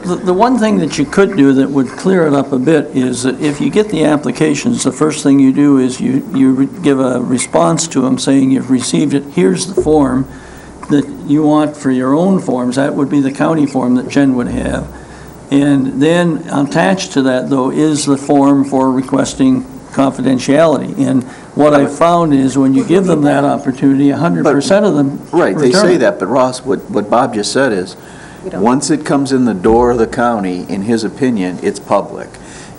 the one thing that you could do that would clear it up a bit is that if you get the applications, the first thing you do is you give a response to them saying you've received it. Here's the form that you want for your own forms. That would be the county form that Jen would have. And then attached to that, though, is the form for requesting confidentiality. And what I found is when you give them that opportunity, 100% of them Right, they return say it. that, but Ross, what Bob just said is, once it comes in the door of the county, in his opinion, it's public.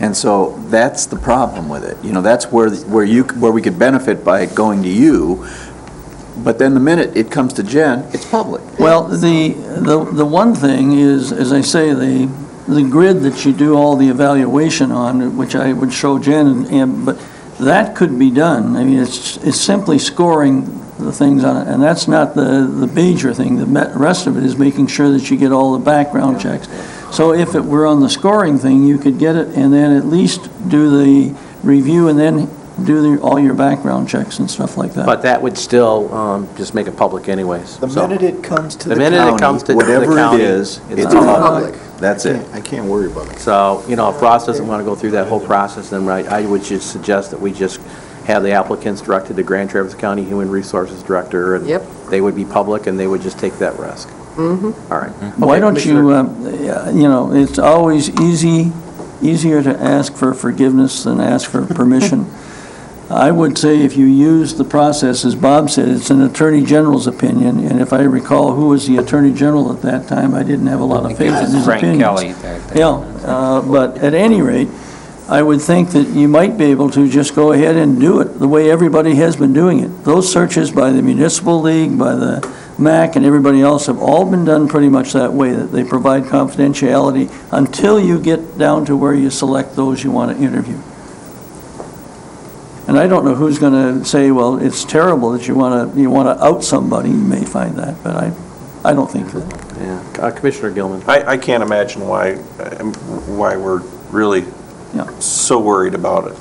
And so that's the problem with it. You know, that's where we could benefit by it going to you, but then the minute it comes to Jen, it's public. Well, the one thing is, as I say, the grid that you do all the evaluation on, which I would show Jen, but that could be done. I mean, it's simply scoring the things on it, and that's not the major thing. The rest of it is making sure that you get all the background checks. So if it were on the scoring thing, you could get it and then at least do the review and then do all your background checks and stuff like that. But that would still just make it public anyways. The minute it comes to The the minute it comes to county, the whatever county, it is, it's it's public. That's it. I can't worry about it. So, if Ross doesn't want to go through that whole process, then I would just suggest that we just have the applicants directed to Grand Traverse County Human Resources Director, and Yep. they would be public, and they would just take that risk. Mm-hmm. All right. Why Okay, don't you, Commissioner- it's always easier to ask for forgiveness than ask for permission. I would say if you use the process, as Bob said, it's an Attorney General's opinion, and if I recall who was the Attorney General at that time, I didn't have a lot of faith in his Frank opinions. Kelly back then. Yeah, but at any rate, I would think that you might be able to just go ahead and do it the way everybody has been doing it. Those searches by the Municipal League, by the MAC, and everybody else have all been done pretty much that way, that they provide confidentiality until you get down to where you select those you want to interview. And I don't know who's going to say, well, it's terrible that you want to out somebody. You may find that, but I don't think that. Yeah. Commissioner Gilman. I can't imagine why we're really so worried about it.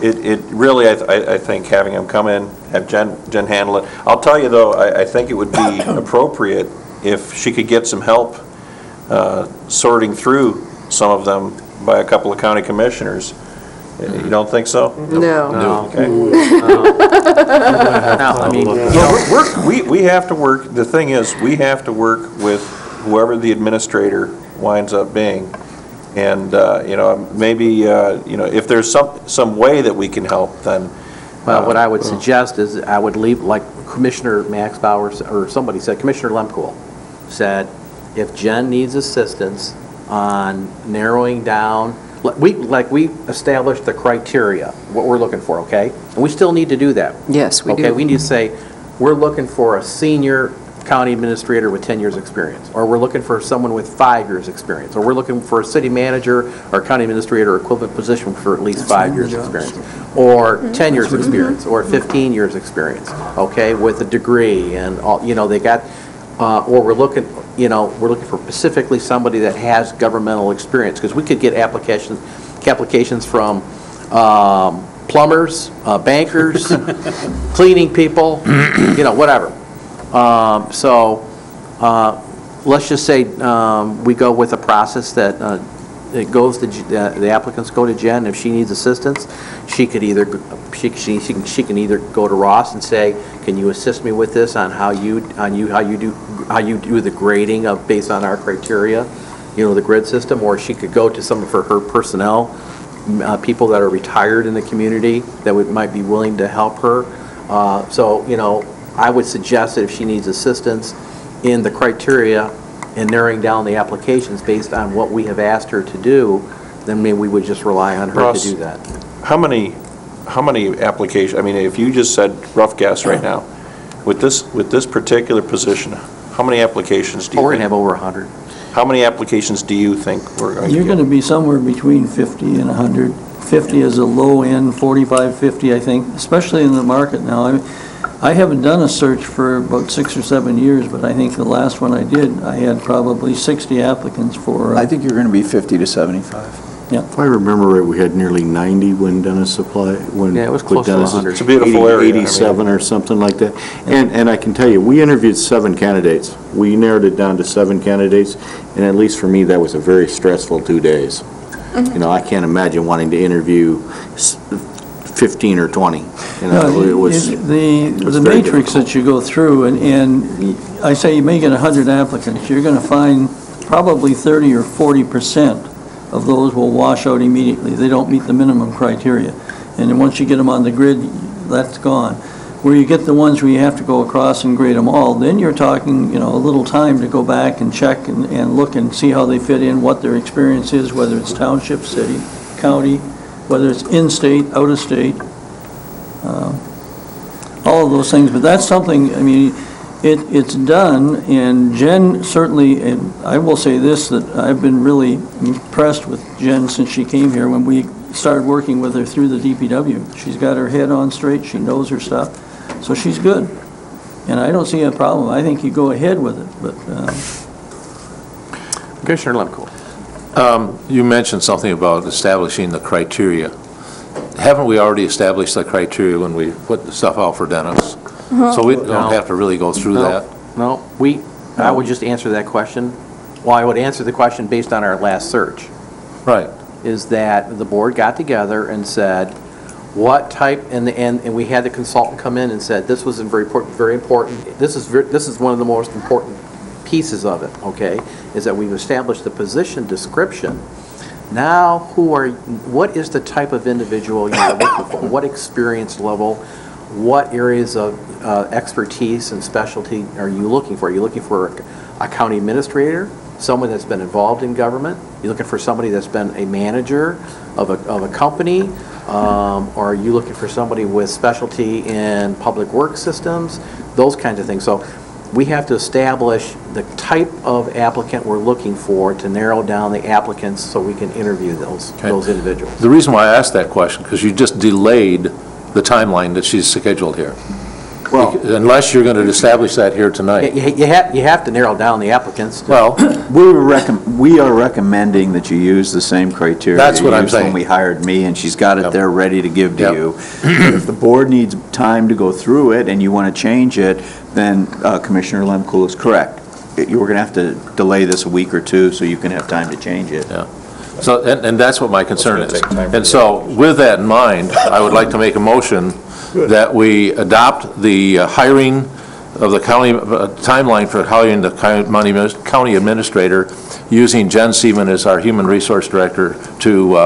It really, I think, having him come in, have Jen handle it. I'll tell you, though, I think it would be appropriate if she could get some help sorting through some of them by a couple of county commissioners. You don't think so? No. Okay. I mean, We have to work, the thing is, we have to work with whoever the administrator winds up being. And, maybe, if there's some way that we can help, then. Well, what I would suggest is I would leave, like Commissioner Max Bauer, or somebody said, Commissioner Lemkool said, if Jen needs assistance on narrowing down, we established the criteria, what we're looking for, okay? And we still need to do that. Yes, we do. Okay, we need to say, we're looking for a senior county administrator with 10 years experience, or we're looking for someone with 5 years experience, or we're looking for a city manager or county administrator equivalent position for at least 5 years experience, or 10 years experience, or 15 years experience, okay, with a degree and all, they got, or we're looking for specifically somebody that has governmental experience, because we could get applications from plumbers, bankers, cleaning people, whatever. Let's just say we go with a process that it goes to the applicants go to Jen. If she needs assistance, she can either go to Ross and say, "Can you assist me with this on how you do the grading of based on our criteria, the grid system," or she could go to some of her personnel people that are retired in the community that might be willing to help her. I would suggest that if she needs assistance in the criteria and narrowing down the applications based on what we have asked her to do, then maybe we would just rely on her Ross, to do that. How many applications, if you just said rough guess right now, with this particular position, how many applications do you think? We're going to have over 100. How many applications do you think we're going to get? You're going to be somewhere between 50 and 100. 50 is a low end, 45, 50, I think, especially in the market now. I haven't done a search for about 6 or 7 years, but I think the last one I did, I had probably 60 applicants for. I think you're going to be 50 to 75. Yeah. If I remember right, we had nearly 90 when Dennis applied, Yeah, it was close to 100. It's a beautiful area. 87 or something like that. And I can tell you, we interviewed 7 candidates. We narrowed it down to 7 candidates, and at least for me, that was a very stressful 2 days. I can't imagine wanting to interview 15 or 20. It was The very matrix that you go through, and I say you may get 100 applicants, you're going to find probably 30 or 40% of those will wash out immediately. They don't meet the minimum criteria. And then once you get them on the grid, that's gone. Where you get the ones where you have to go across and grade them all, then you're talking, a little time to go back and check and look and see how they fit in, what their experience is, whether it's township, city, county, whether it's in-state, out-of-state, all of those things. But that's something, it's done, and Jen certainly, and I will say this, that I've been really impressed with Jen since she came here when we started working with her through the DPW. She's got her head on straight, she knows her stuff, so she's good. And I don't see a problem. I think you go ahead with it, but... Commissioner Lemkool. You mentioned something about establishing the criteria. Haven't we already established the criteria when we put the stuff out for Dennis? So we don't have to really go through that? No, I would just answer that question. Well, I would answer the question based on our last search. Right. Is that the board got together and said, what type, and we had the consultant come in and said, this was very important, this is one of the most important pieces of it, okay, is that we've established the position description. Now, what is the type of individual you're looking for? What experience level, what areas of expertise and specialty are you looking for? Are you looking for a county administrator, someone that's been involved in government? You're looking for somebody that's been a manager of a company? Or are you looking for somebody with specialty in public works systems? Those kinds of things. So we have to establish the type of applicant we're looking for to narrow down the applicants so we can interview those individuals. The reason why I asked that question, because you just delayed the timeline that she's scheduled here. Well, unless you're going to establish that here tonight. You have to narrow down the applicants. Well, we are recommending that you use the same criteria that's what you I'm used saying. when we hired me, and she's got it Yep. there ready to give to Yep. you. If the board needs time to go through it and you want to change it, then Commissioner Lemkool is correct. You were going to have to delay this a week or two so you can have time to change it. Yeah. So, and that's what my concern is. And so, with that in mind, I would like to make a motion that we adopt the hiring of the county, timeline for hiring the county administrator, using Jen Seaman as our human resource director to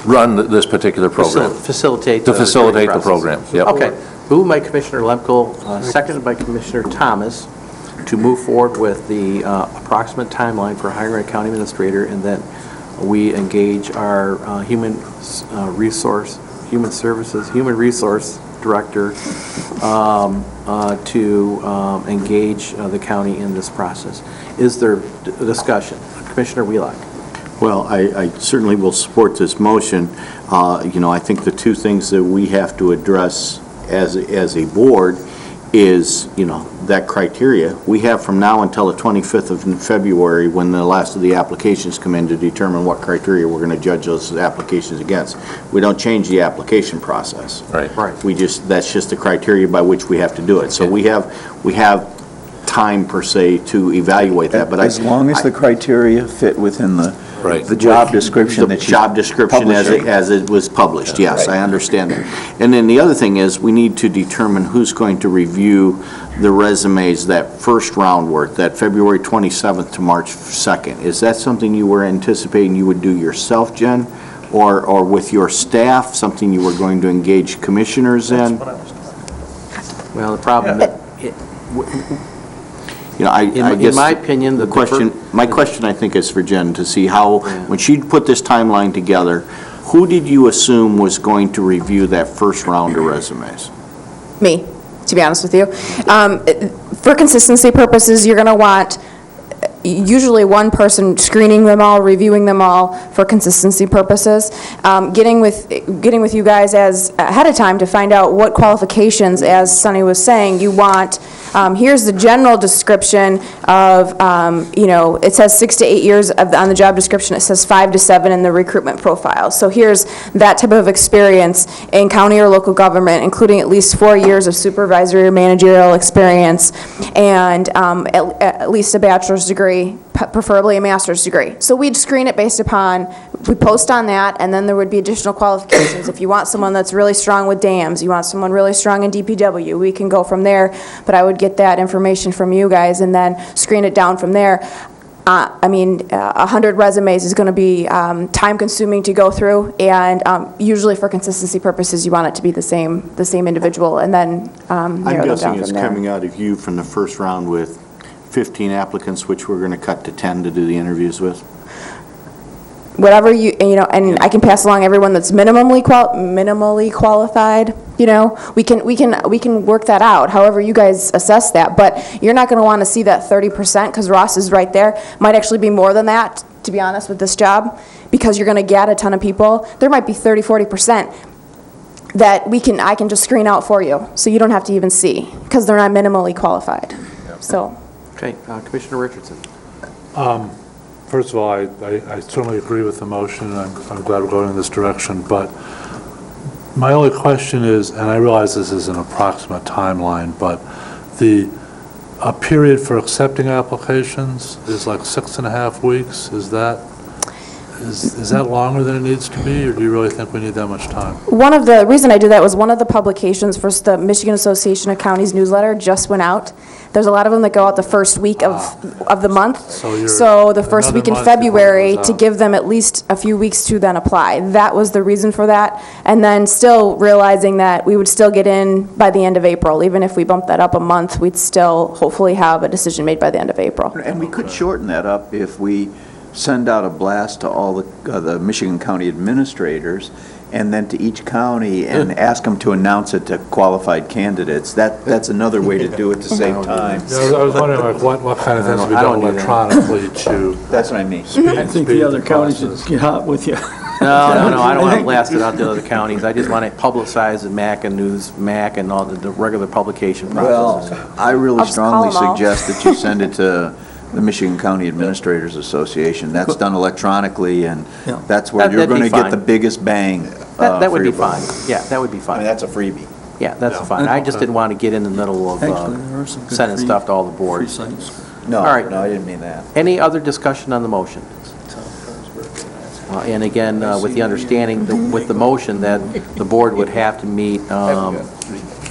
run this particular program. Facilitate To the facilitate the recruiting program, yep. Okay. Moved by Commissioner Lemko, seconded by Commissioner Thomas, to move forward with the approximate timeline for hiring a county administrator, and that we engage our human resource director to engage the county in this process. Is there discussion? Commissioner Wheelock. Well, I certainly will support this motion. I think the two things that we have to address as a board is, that criteria. We have from now until the 25th of February, when the last of the applications come in, to determine what criteria we're going to judge those applications against. We don't change the application process. Right. That's just the criteria by which we have to do it. So we have time, per se, to evaluate that, but As long as the criteria fit within the job description that she's job description publishing. as it was published, yes, I understand that. And then the other thing is, we need to determine who's going to review the resumes, that first round work, that February 27th to March 2nd. Is that something you were anticipating you would do yourself, Jen? Or with your staff, something you were going to engage commissioners in? Well, the problem, I guess in my opinion, my question, I think, is for Jen, to see how, when she put this timeline together, who did you assume was going to review that first round of resumes? Me, to be honest with you. For consistency purposes, you're going to want usually one person screening them all, reviewing them all for consistency purposes. Getting with you guys as ahead of time to find out what qualifications, as Sonny was saying, you want. Here's the general description of, it says 6 to 8 years on the job description. It says 5 to 7 in the recruitment profile. So here's that type of experience in county or local government, including at least 4 years of supervisory or managerial experience, and at least a bachelor's degree, preferably a master's degree. So we'd screen it based upon, we post on that, and then there would be additional qualifications. If you want someone that's really strong with dams, you want someone really strong in DPW, we can go from there, but I would get that information from you guys and then screen it down from there. 100 resumes is going to be time-consuming to go through, and usually for consistency purposes, you want it to be the same individual, and then I'm narrow them guessing down it's from there. coming out of you from the first round with 15 applicants, which we're going to cut to 10 to do the interviews with? Whatever and I can pass along everyone that's minimally qualified. We can work that out. However, you guys assess that, but you're not going to want to see that 30% because Ross is right there. Might actually be more than that, to be honest, with this job, because you're going to get a ton of people. There might be 30-40% that I can just screen out for you, so you don't have to even see because they're not minimally qualified. So. Okay, Commissioner Richardson. First of all, I certainly agree with the motion, and I'm glad we're going in this direction, but my only question is, and I realize this is an approximate timeline, but a period for accepting applications is like 6.5 weeks, is that? Is that longer than it needs to be, or do you really think we need that much time? The reason I did that was one of the publications for the Michigan Association of Counties newsletter just went out. There's a lot of them that go out the first week of the month. So the first week in February, to give them at least a few weeks to then apply. That was the reason for that. And then still realizing that we would still get in by the end of April. Even if we bumped that up a month, we'd still hopefully have a decision made by the end of April. And we could shorten that up if we send out a blast to all the Michigan County administrators, and then to each county, and ask them to announce it to qualified candidates. That's another way to do it to save time. Yeah, I was wondering, like, what kind of things we done electronically to... That's what I mean. I think the other counties should get hot with you. No, I don't want to blast it out to other counties. I just want it publicized in MAC and News, MAC and all the regular publication processes. Well, I really strongly suggest that you send it to the Michigan County Administrators Association. That's done electronically, and that's where you're going to get the biggest bang. That would be fine. Yeah, that would be fine. I mean, that's a freebie. Yeah, that's fine. I just didn't want to get in the middle of sending stuff to all the boards. No, All right. no, I didn't mean that. Any other discussion on the motion? And again, with the understanding, with the motion, that the board would have to meet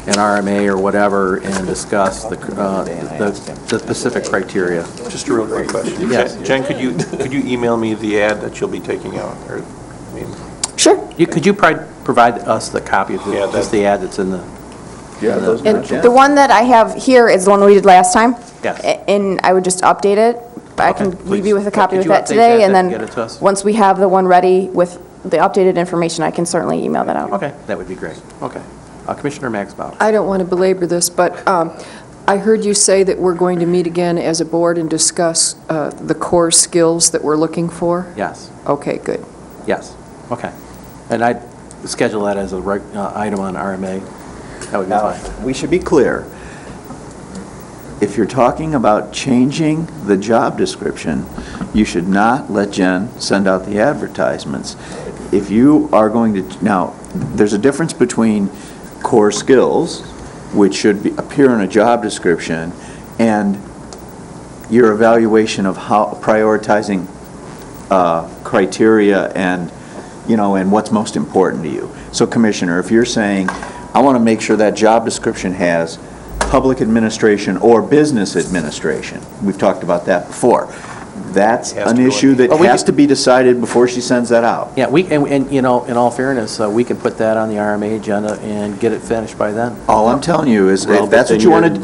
an RMA or whatever and discuss the specific criteria. Just a real quick question. Yes. Jen, could you email me the ad that you'll be taking out? Or, I mean, Sure. Could you provide us the copy of just the ad that's in the... And the one that I have here is the one we did last time. Yes. And I would just update it. But I can leave you with a copy Could with you that update today, and and get it to then, us? once we have the one ready with the updated information, I can certainly email that out. Okay, that would be great. Okay. Commissioner Max Bauer. I don't want to belabor this, but I heard you say that we're going to meet again as a board and discuss the core skills that we're looking for? Yes. Okay, good. Yes. Okay. And I'd schedule that as a item on RMA. That would be Now, fine. we should be clear. If you're talking about changing the job description, you should not let Jen send out the advertisements. If you are going to, now, there's a difference between core skills, which should appear in a job description, and your evaluation of how prioritizing criteria and, and what's most important to you. So, Commissioner, if you're saying, I want to make sure that job description has public administration or business administration, we've talked about that before. That's an issue that has to be decided before she sends that out. Yeah, and in all fairness, we can put that on the RMA agenda and get it finished by then. All I'm telling you is, if that's what you want to do,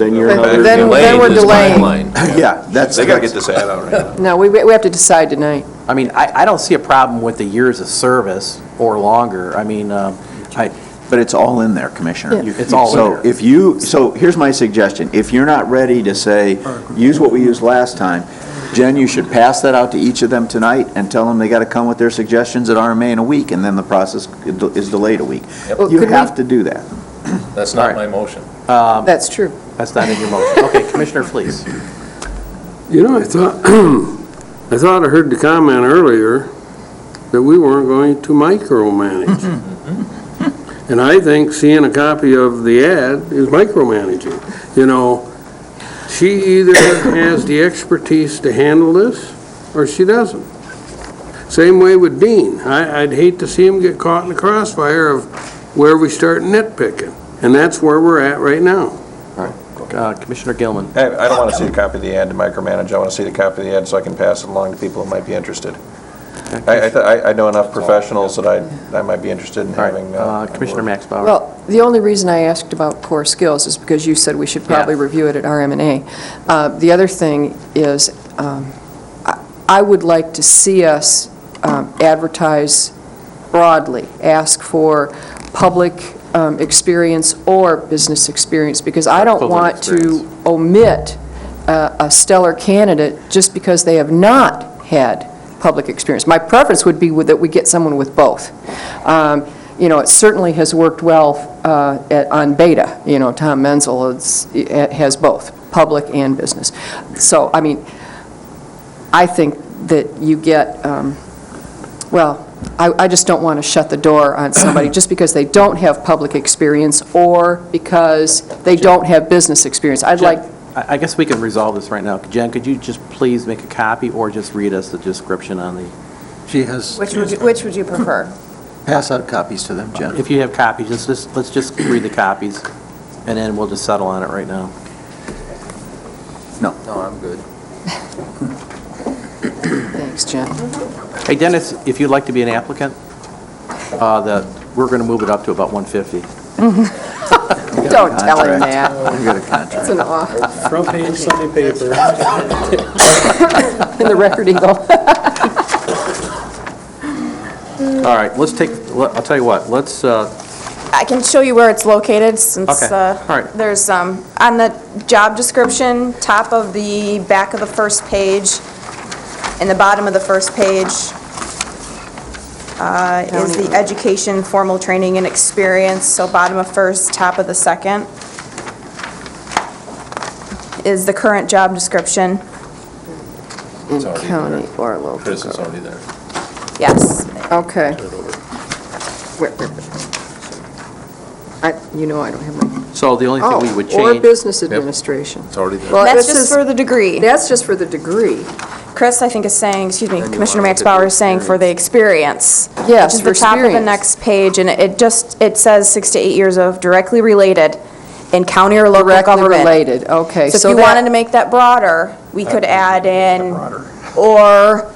Then we're delaying. Yeah, they got to get this ad out right now. No, we have to decide tonight. I mean, I don't see a problem with the years of service or longer. I mean, But it's all in there, Commissioner. Yeah. It's all in there. So here's my suggestion. If you're not ready to say, use what we used last time, Jen, you should pass that out to each of them tonight and tell them they got to come with their suggestions at RMA in a week, and then the process is delayed a week. You have to do that. That's not my motion. That's true. That's not in your motion. Okay, Commissioner, please. I thought I heard the comment earlier that we weren't going to micromanage. And I think seeing a copy of the ad is micromanaging. She either has the expertise to handle this, or she doesn't. Same way with Dean. I'd hate to see him get caught in the crossfire of where we start nitpicking. And that's where we're at right now. All right. Commissioner Gilman. I don't want to see a copy of the ad to micromanage. I want to see the copy of the ad so I can pass it along to people who might be interested. I know enough professionals that I might be interested in having. Commissioner Max Bauer. Well, the only reason I asked about core skills is because you said we should probably review it at RMA. The other thing is, I would like to see us advertise broadly, ask for public experience or business experience, because I don't want to omit a stellar candidate just because they have not had public experience. My preference would be that we get someone with both. It certainly has worked well on Beta. Tom Menzel has both, public and business. So, I mean, I think that you get, I just don't want to shut the door on somebody just because they don't have public experience or because they don't have business experience. I guess we can resolve this right now. Jen, could you just please make a copy or just read us the description on the She has, Which would you prefer? pass out copies to them, Jen. If you have copies, let's just read the copies, and then we'll just settle on it right now. No, I'm good. Thanks, Jen. Hey, Dennis, if you'd like to be an applicant, we're going to move it up to about 150. Don't tell him that. We got a contract. It's an awful, Front page Sunday paper. in the Record Eagle. All right, I'll tell you what, let's, I can show you where it's located since Okay, all right. there's, on the job description, top of the back of the first page, and the bottom of the first page is the education, formal training, and experience. So bottom of first, top of the second is the current job description. County or local. Chris is already there. Yes. Okay. You know I don't have my... so the only thing we would Or change, business administration. It's already there. Well, That's this just is- for the degree. That's just for the degree. Chris, I think, is saying, Commissioner Max Bauer is saying for the experience. Yes, Which is for the top of the experience. next page, and it says 6 to 8 years of directly related in county or local Directly government. related, okay. So if you wanted to make that broader, we could add in, or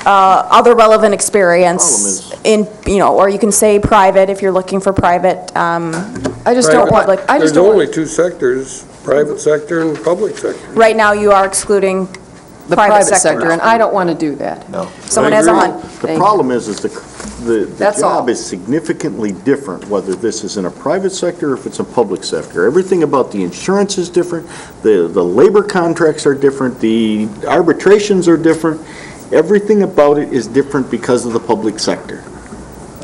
other relevant experience in, or you can say private if you're looking for private. I just don't want, I just don't want... There's only two sectors, private sector and public sector. Right now, you are excluding the private sector, and I don't want to do that. No. Someone has a hunt. The problem is the That's all. job is significantly different, whether this is in a private sector or if it's a public sector. Everything about the insurance is different, the labor contracts are different, the arbitrations are different. Everything about it is different because of the public sector.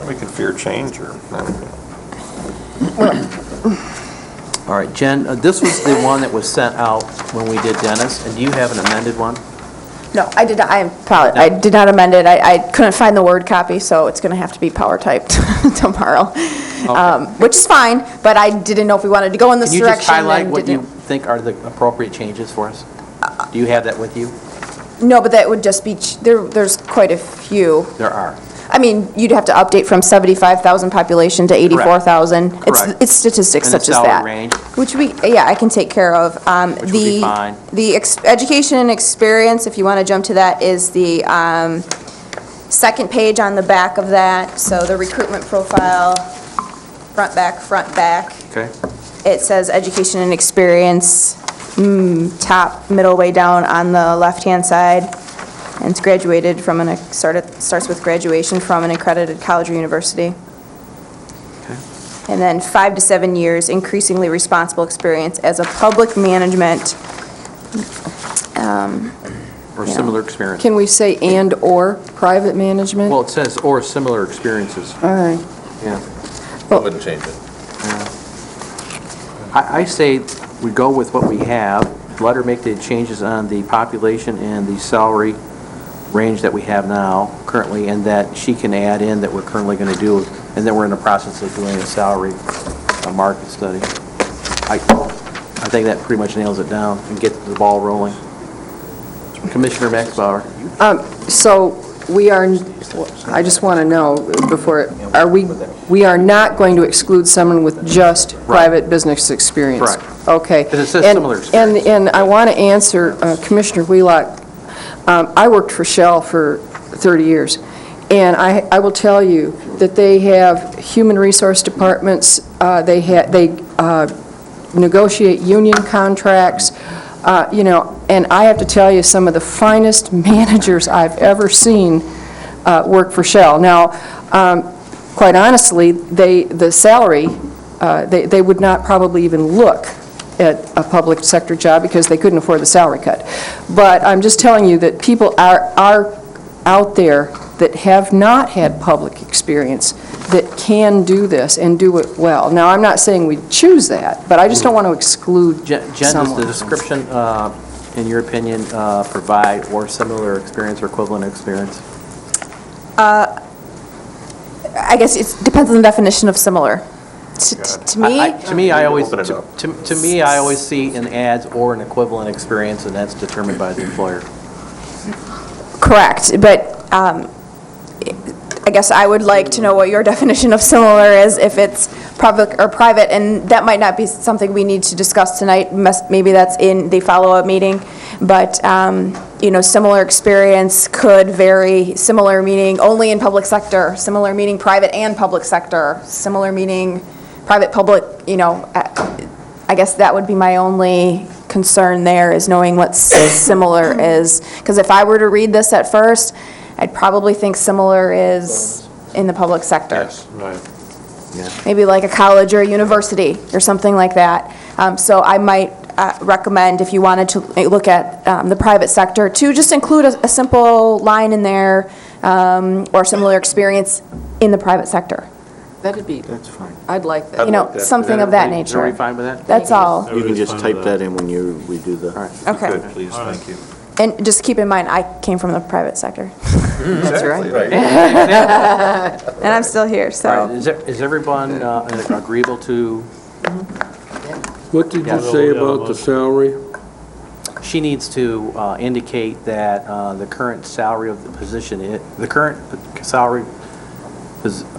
We can fear change or, all right, Jen, this was the one that was sent out when we did Dennis, and do you have an amended one? No, I did not, I did not amend it. I couldn't find the Word copy, so it's going to have to be power typed tomorrow, which is fine, but I didn't know if we wanted to go in this Can you direction. just highlight and what you didn't- think are the appropriate changes for us? Do you have that with you? No, but that would just be, there's quite a few. There are. I mean, you'd have to update from 75,000 population to 84,000. Correct. It's statistics And the such as that. salary range? Which I can take care of. Which would be fine. The education and experience, if you want to jump to that, is the second page on the back of that. So the recruitment profile, front, back. Okay. It says education and experience, top, middle way down on the left-hand side. And it's graduated from starts with graduation from an accredited college or university. And then 5 to 7 years, increasingly responsible experience as a public management. Or similar experience. Can we say and/or private management? Well, it says or similar experiences. All right. Yeah. I wouldn't change it. I say we go with what we have, let her make the changes on the population and the salary range that we have now currently, and that she can add in that we're currently going to do, and then we're in the process of doing a salary market study. I think that pretty much nails it down and gets the ball rolling. Commissioner Max Bauer. So we are, I just want to know before, we are not going to exclude someone with just private business experience? Correct. Okay. Because it says And- similar experience. And I want to answer Commissioner Wheelock. I worked for Shell for 30 years, and I will tell you that they have human resource departments, they negotiate union contracts, and I have to tell you, some of the finest managers I've ever seen work for Shell. Now, quite honestly, the salary, they would not probably even look at a public sector job because they couldn't afford the salary cut. But I'm just telling you that people are out there that have not had public experience that can do this and do it well. Now, I'm not saying we choose that, but I just don't want to exclude Jen, does someone. the description, in your opinion, provide or similar experience or equivalent experience? I guess it depends on the definition of similar. To me, To me, I always, Open it up. to me, I always see in ads or an equivalent experience, and that's determined by the employer. correct, but I guess I would like to know what your definition of similar is, if it's public or private, and that might not be something we need to discuss tonight. Maybe that's in the follow-up meeting, but, you know, similar experience could vary. Similar meaning only in public sector, similar meaning private and public sector, similar meaning private, public, you know. I guess that would be my only concern there, is knowing what similar is. Because if I were to read this at first, I'd probably think similar is in the public sector. Right. Maybe like a college or a university or something like that. So I might recommend, if you wanted to look at the private sector, to just include a simple line in there, or similar experience in the private sector. That's fine. I'd like that. You know, something of that nature. Are we fine with that? That's all. You can just type that in when we do the... Okay. Good, please, thank you. And just keep in mind, I came from the private sector. That's right. And I'm still here, All so. right, is everyone agreeable to, What did you say about the salary? she needs to indicate that the current salary of the position, the current salary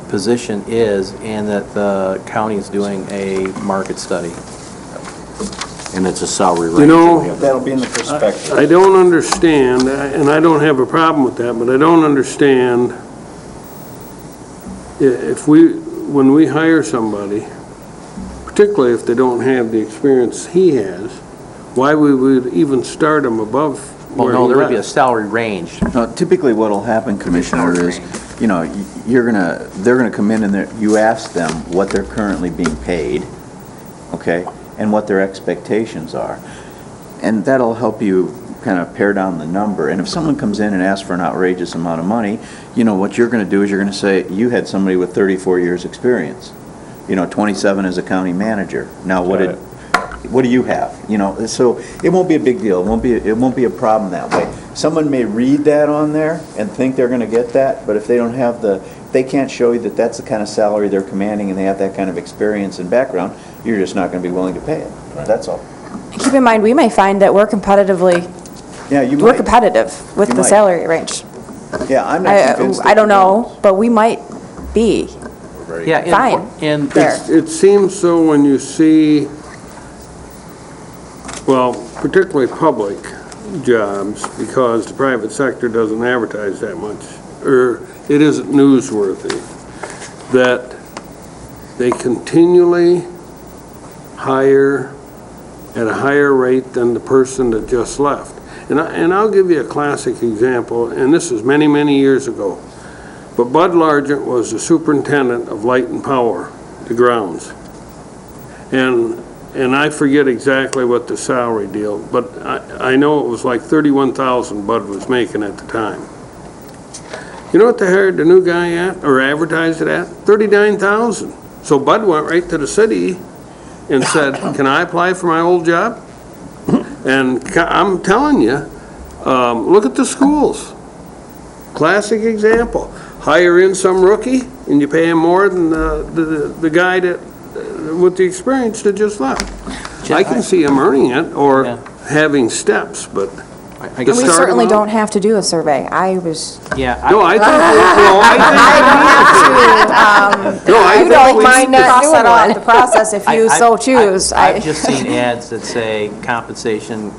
position is, and that the county is doing a market study. And it's a salary range. You know, That'll be in the perspective. I don't understand, and I don't have a problem with that, but I don't understand when we hire somebody, particularly if they don't have the experience he has, why we would even start them above Well, where no, he there would be a left. salary range. No, typically what'll happen, Commissioner, is, you know, they're gonna come in and you ask them what they're currently being paid, okay, and what their expectations are. And that'll help you kind of pare down the number. And if someone comes in and asks for an outrageous amount of money, you know, what you're gonna do is you're gonna say, you had somebody with 34 years' experience, you know, 27 as a county manager. Now, what do you have? You know, so it won't be a big deal. It won't be a problem that way. Someone may read that on there and think they're going to get that, but if they don't have they can't show you that that's the kind of salary they're commanding and they have that kind of experience and background, you're just not going to be willing to pay it. That's all. Keep in mind, we may find that we're competitive Yeah, you might. with You the might. salary range. Yeah, I'm not convinced. I don't know, but we might be Yeah, fine and there. It seems so when you see, well, particularly public jobs, because the private sector doesn't advertise that much, or it isn't newsworthy, that they continually hire at a higher rate than the person that just left. And I'll give you a classic example, and this is many, many years ago. But Bud Largent was the superintendent of Light and Power, the grounds. And I forget exactly what the salary deal, but I know it was like $31,000 Bud was making at the time. You know what they hired the new guy at, or advertised it at? $39,000. So Bud went right to the city and said, can I apply for my old job? And I'm telling you, look at the schools. Classic example. Hire in some rookie, and you pay him more than the guy with the experience that just left. I can see him earning it, or having steps, but And we certainly don't have to do a survey. I was. Yeah. No, I think, You don't mind not doing one. The process if you so choose. I've just seen ads that say compensation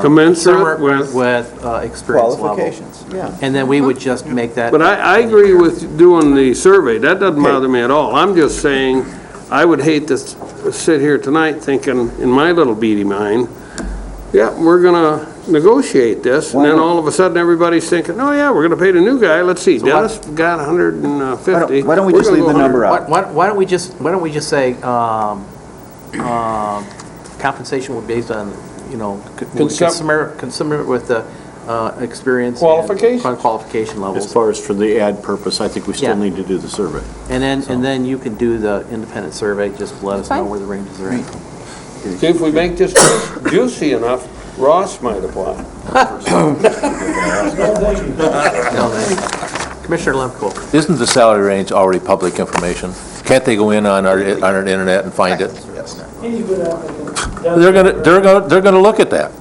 Commensurate with experience level. Qualifications, yeah. And then we would just make that. But I agree with doing the survey. That doesn't bother me at all. I'm just saying, I would hate to sit here tonight thinking, in my little beady mind, yeah, we're gonna negotiate this, and then all of a sudden, everybody's thinking, oh yeah, we're gonna pay the new guy. Let's see, Dennis got 150. Why don't we just leave the number out? Why don't we just say, compensation would be based on, you know, consistent with the experience. Qualifications. And qualification As levels. far as for the ad purpose, I think we still Yeah. need to do the survey. And then you can do the independent survey, just let us know where the ranges are at. See, if we make this juicy enough, Ross might apply. Commissioner Lemko. Isn't the salary range already public information? Can't they go in on our internet and find it? They're gonna look at that.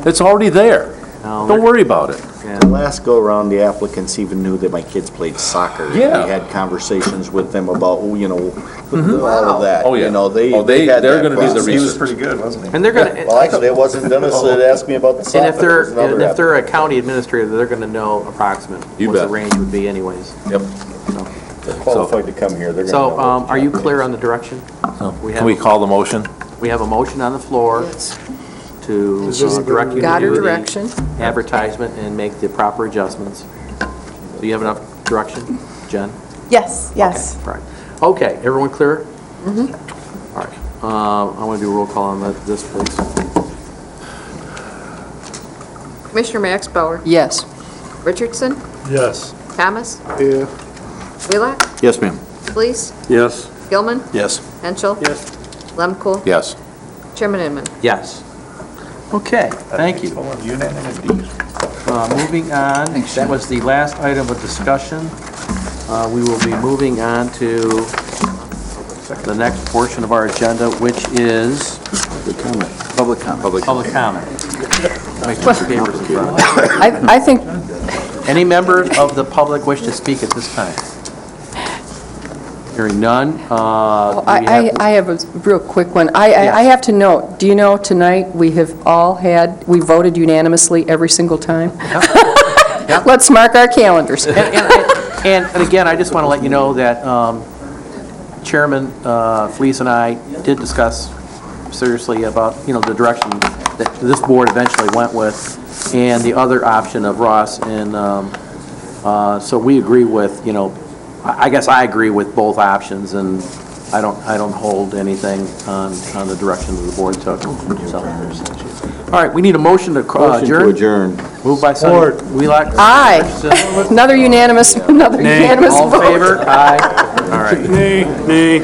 It's already there. Don't worry about it. The last go-around, the applicants even knew that my kids played soccer. Yeah. We had conversations with them about, all of that. Oh, yeah. You know, they're gonna do the research. good, wasn't he? And they're going to... Well, actually, it wasn't Dennis that asked me about the soccer. And if it was another they're a county administrator, they're going to know approximate You what the bet. range would be anyways. Yep. They're qualified to come here, they're gonna So, know what the are you job clear is. on the direction? Can we call the motion? We have a motion on the floor to direct you to Got her do the direction. advertisement and make the proper adjustments. Do you have enough direction, Jen? Yes, yes. Okay, right. Okay, everyone clear? Mm-hmm. All right. I want to do a roll call on this, please. Commissioner Max Bauer, Yes. Richardson, Yes. Thomas, Yeah. Wheelock, Yes, ma'am. Please? Yes. Gilman, Yes. Henschel. Yes. Lemko, Yes. Chairman Inman. Yes. Okay, thank you. Full of unanimity. Moving on, that was the last item of discussion. We will be moving on to the next portion of our agenda, which is Public comment. public comment. Make sure the papers in front of us. I think, Any members of the public wish to speak at this time? Hearing none. Do we have- I have a real quick one. I Yes. have to note, do you know, tonight, we voted unanimously every single time? Yep. Let's mark our calendars. And again, I just want to let you know that Chairman Fleece and I did discuss seriously about, the direction that this board eventually went with, and the other option of Ross, and so we agree with, I guess I agree with both options, and I don't hold anything on the direction that the board took. So. All right, we need a motion to Motion to adjourn. adjourn. Moved by Sonny Wheelock. Aye. Richardson. Another unanimous All in vote. favor? Aye. All right. Nay.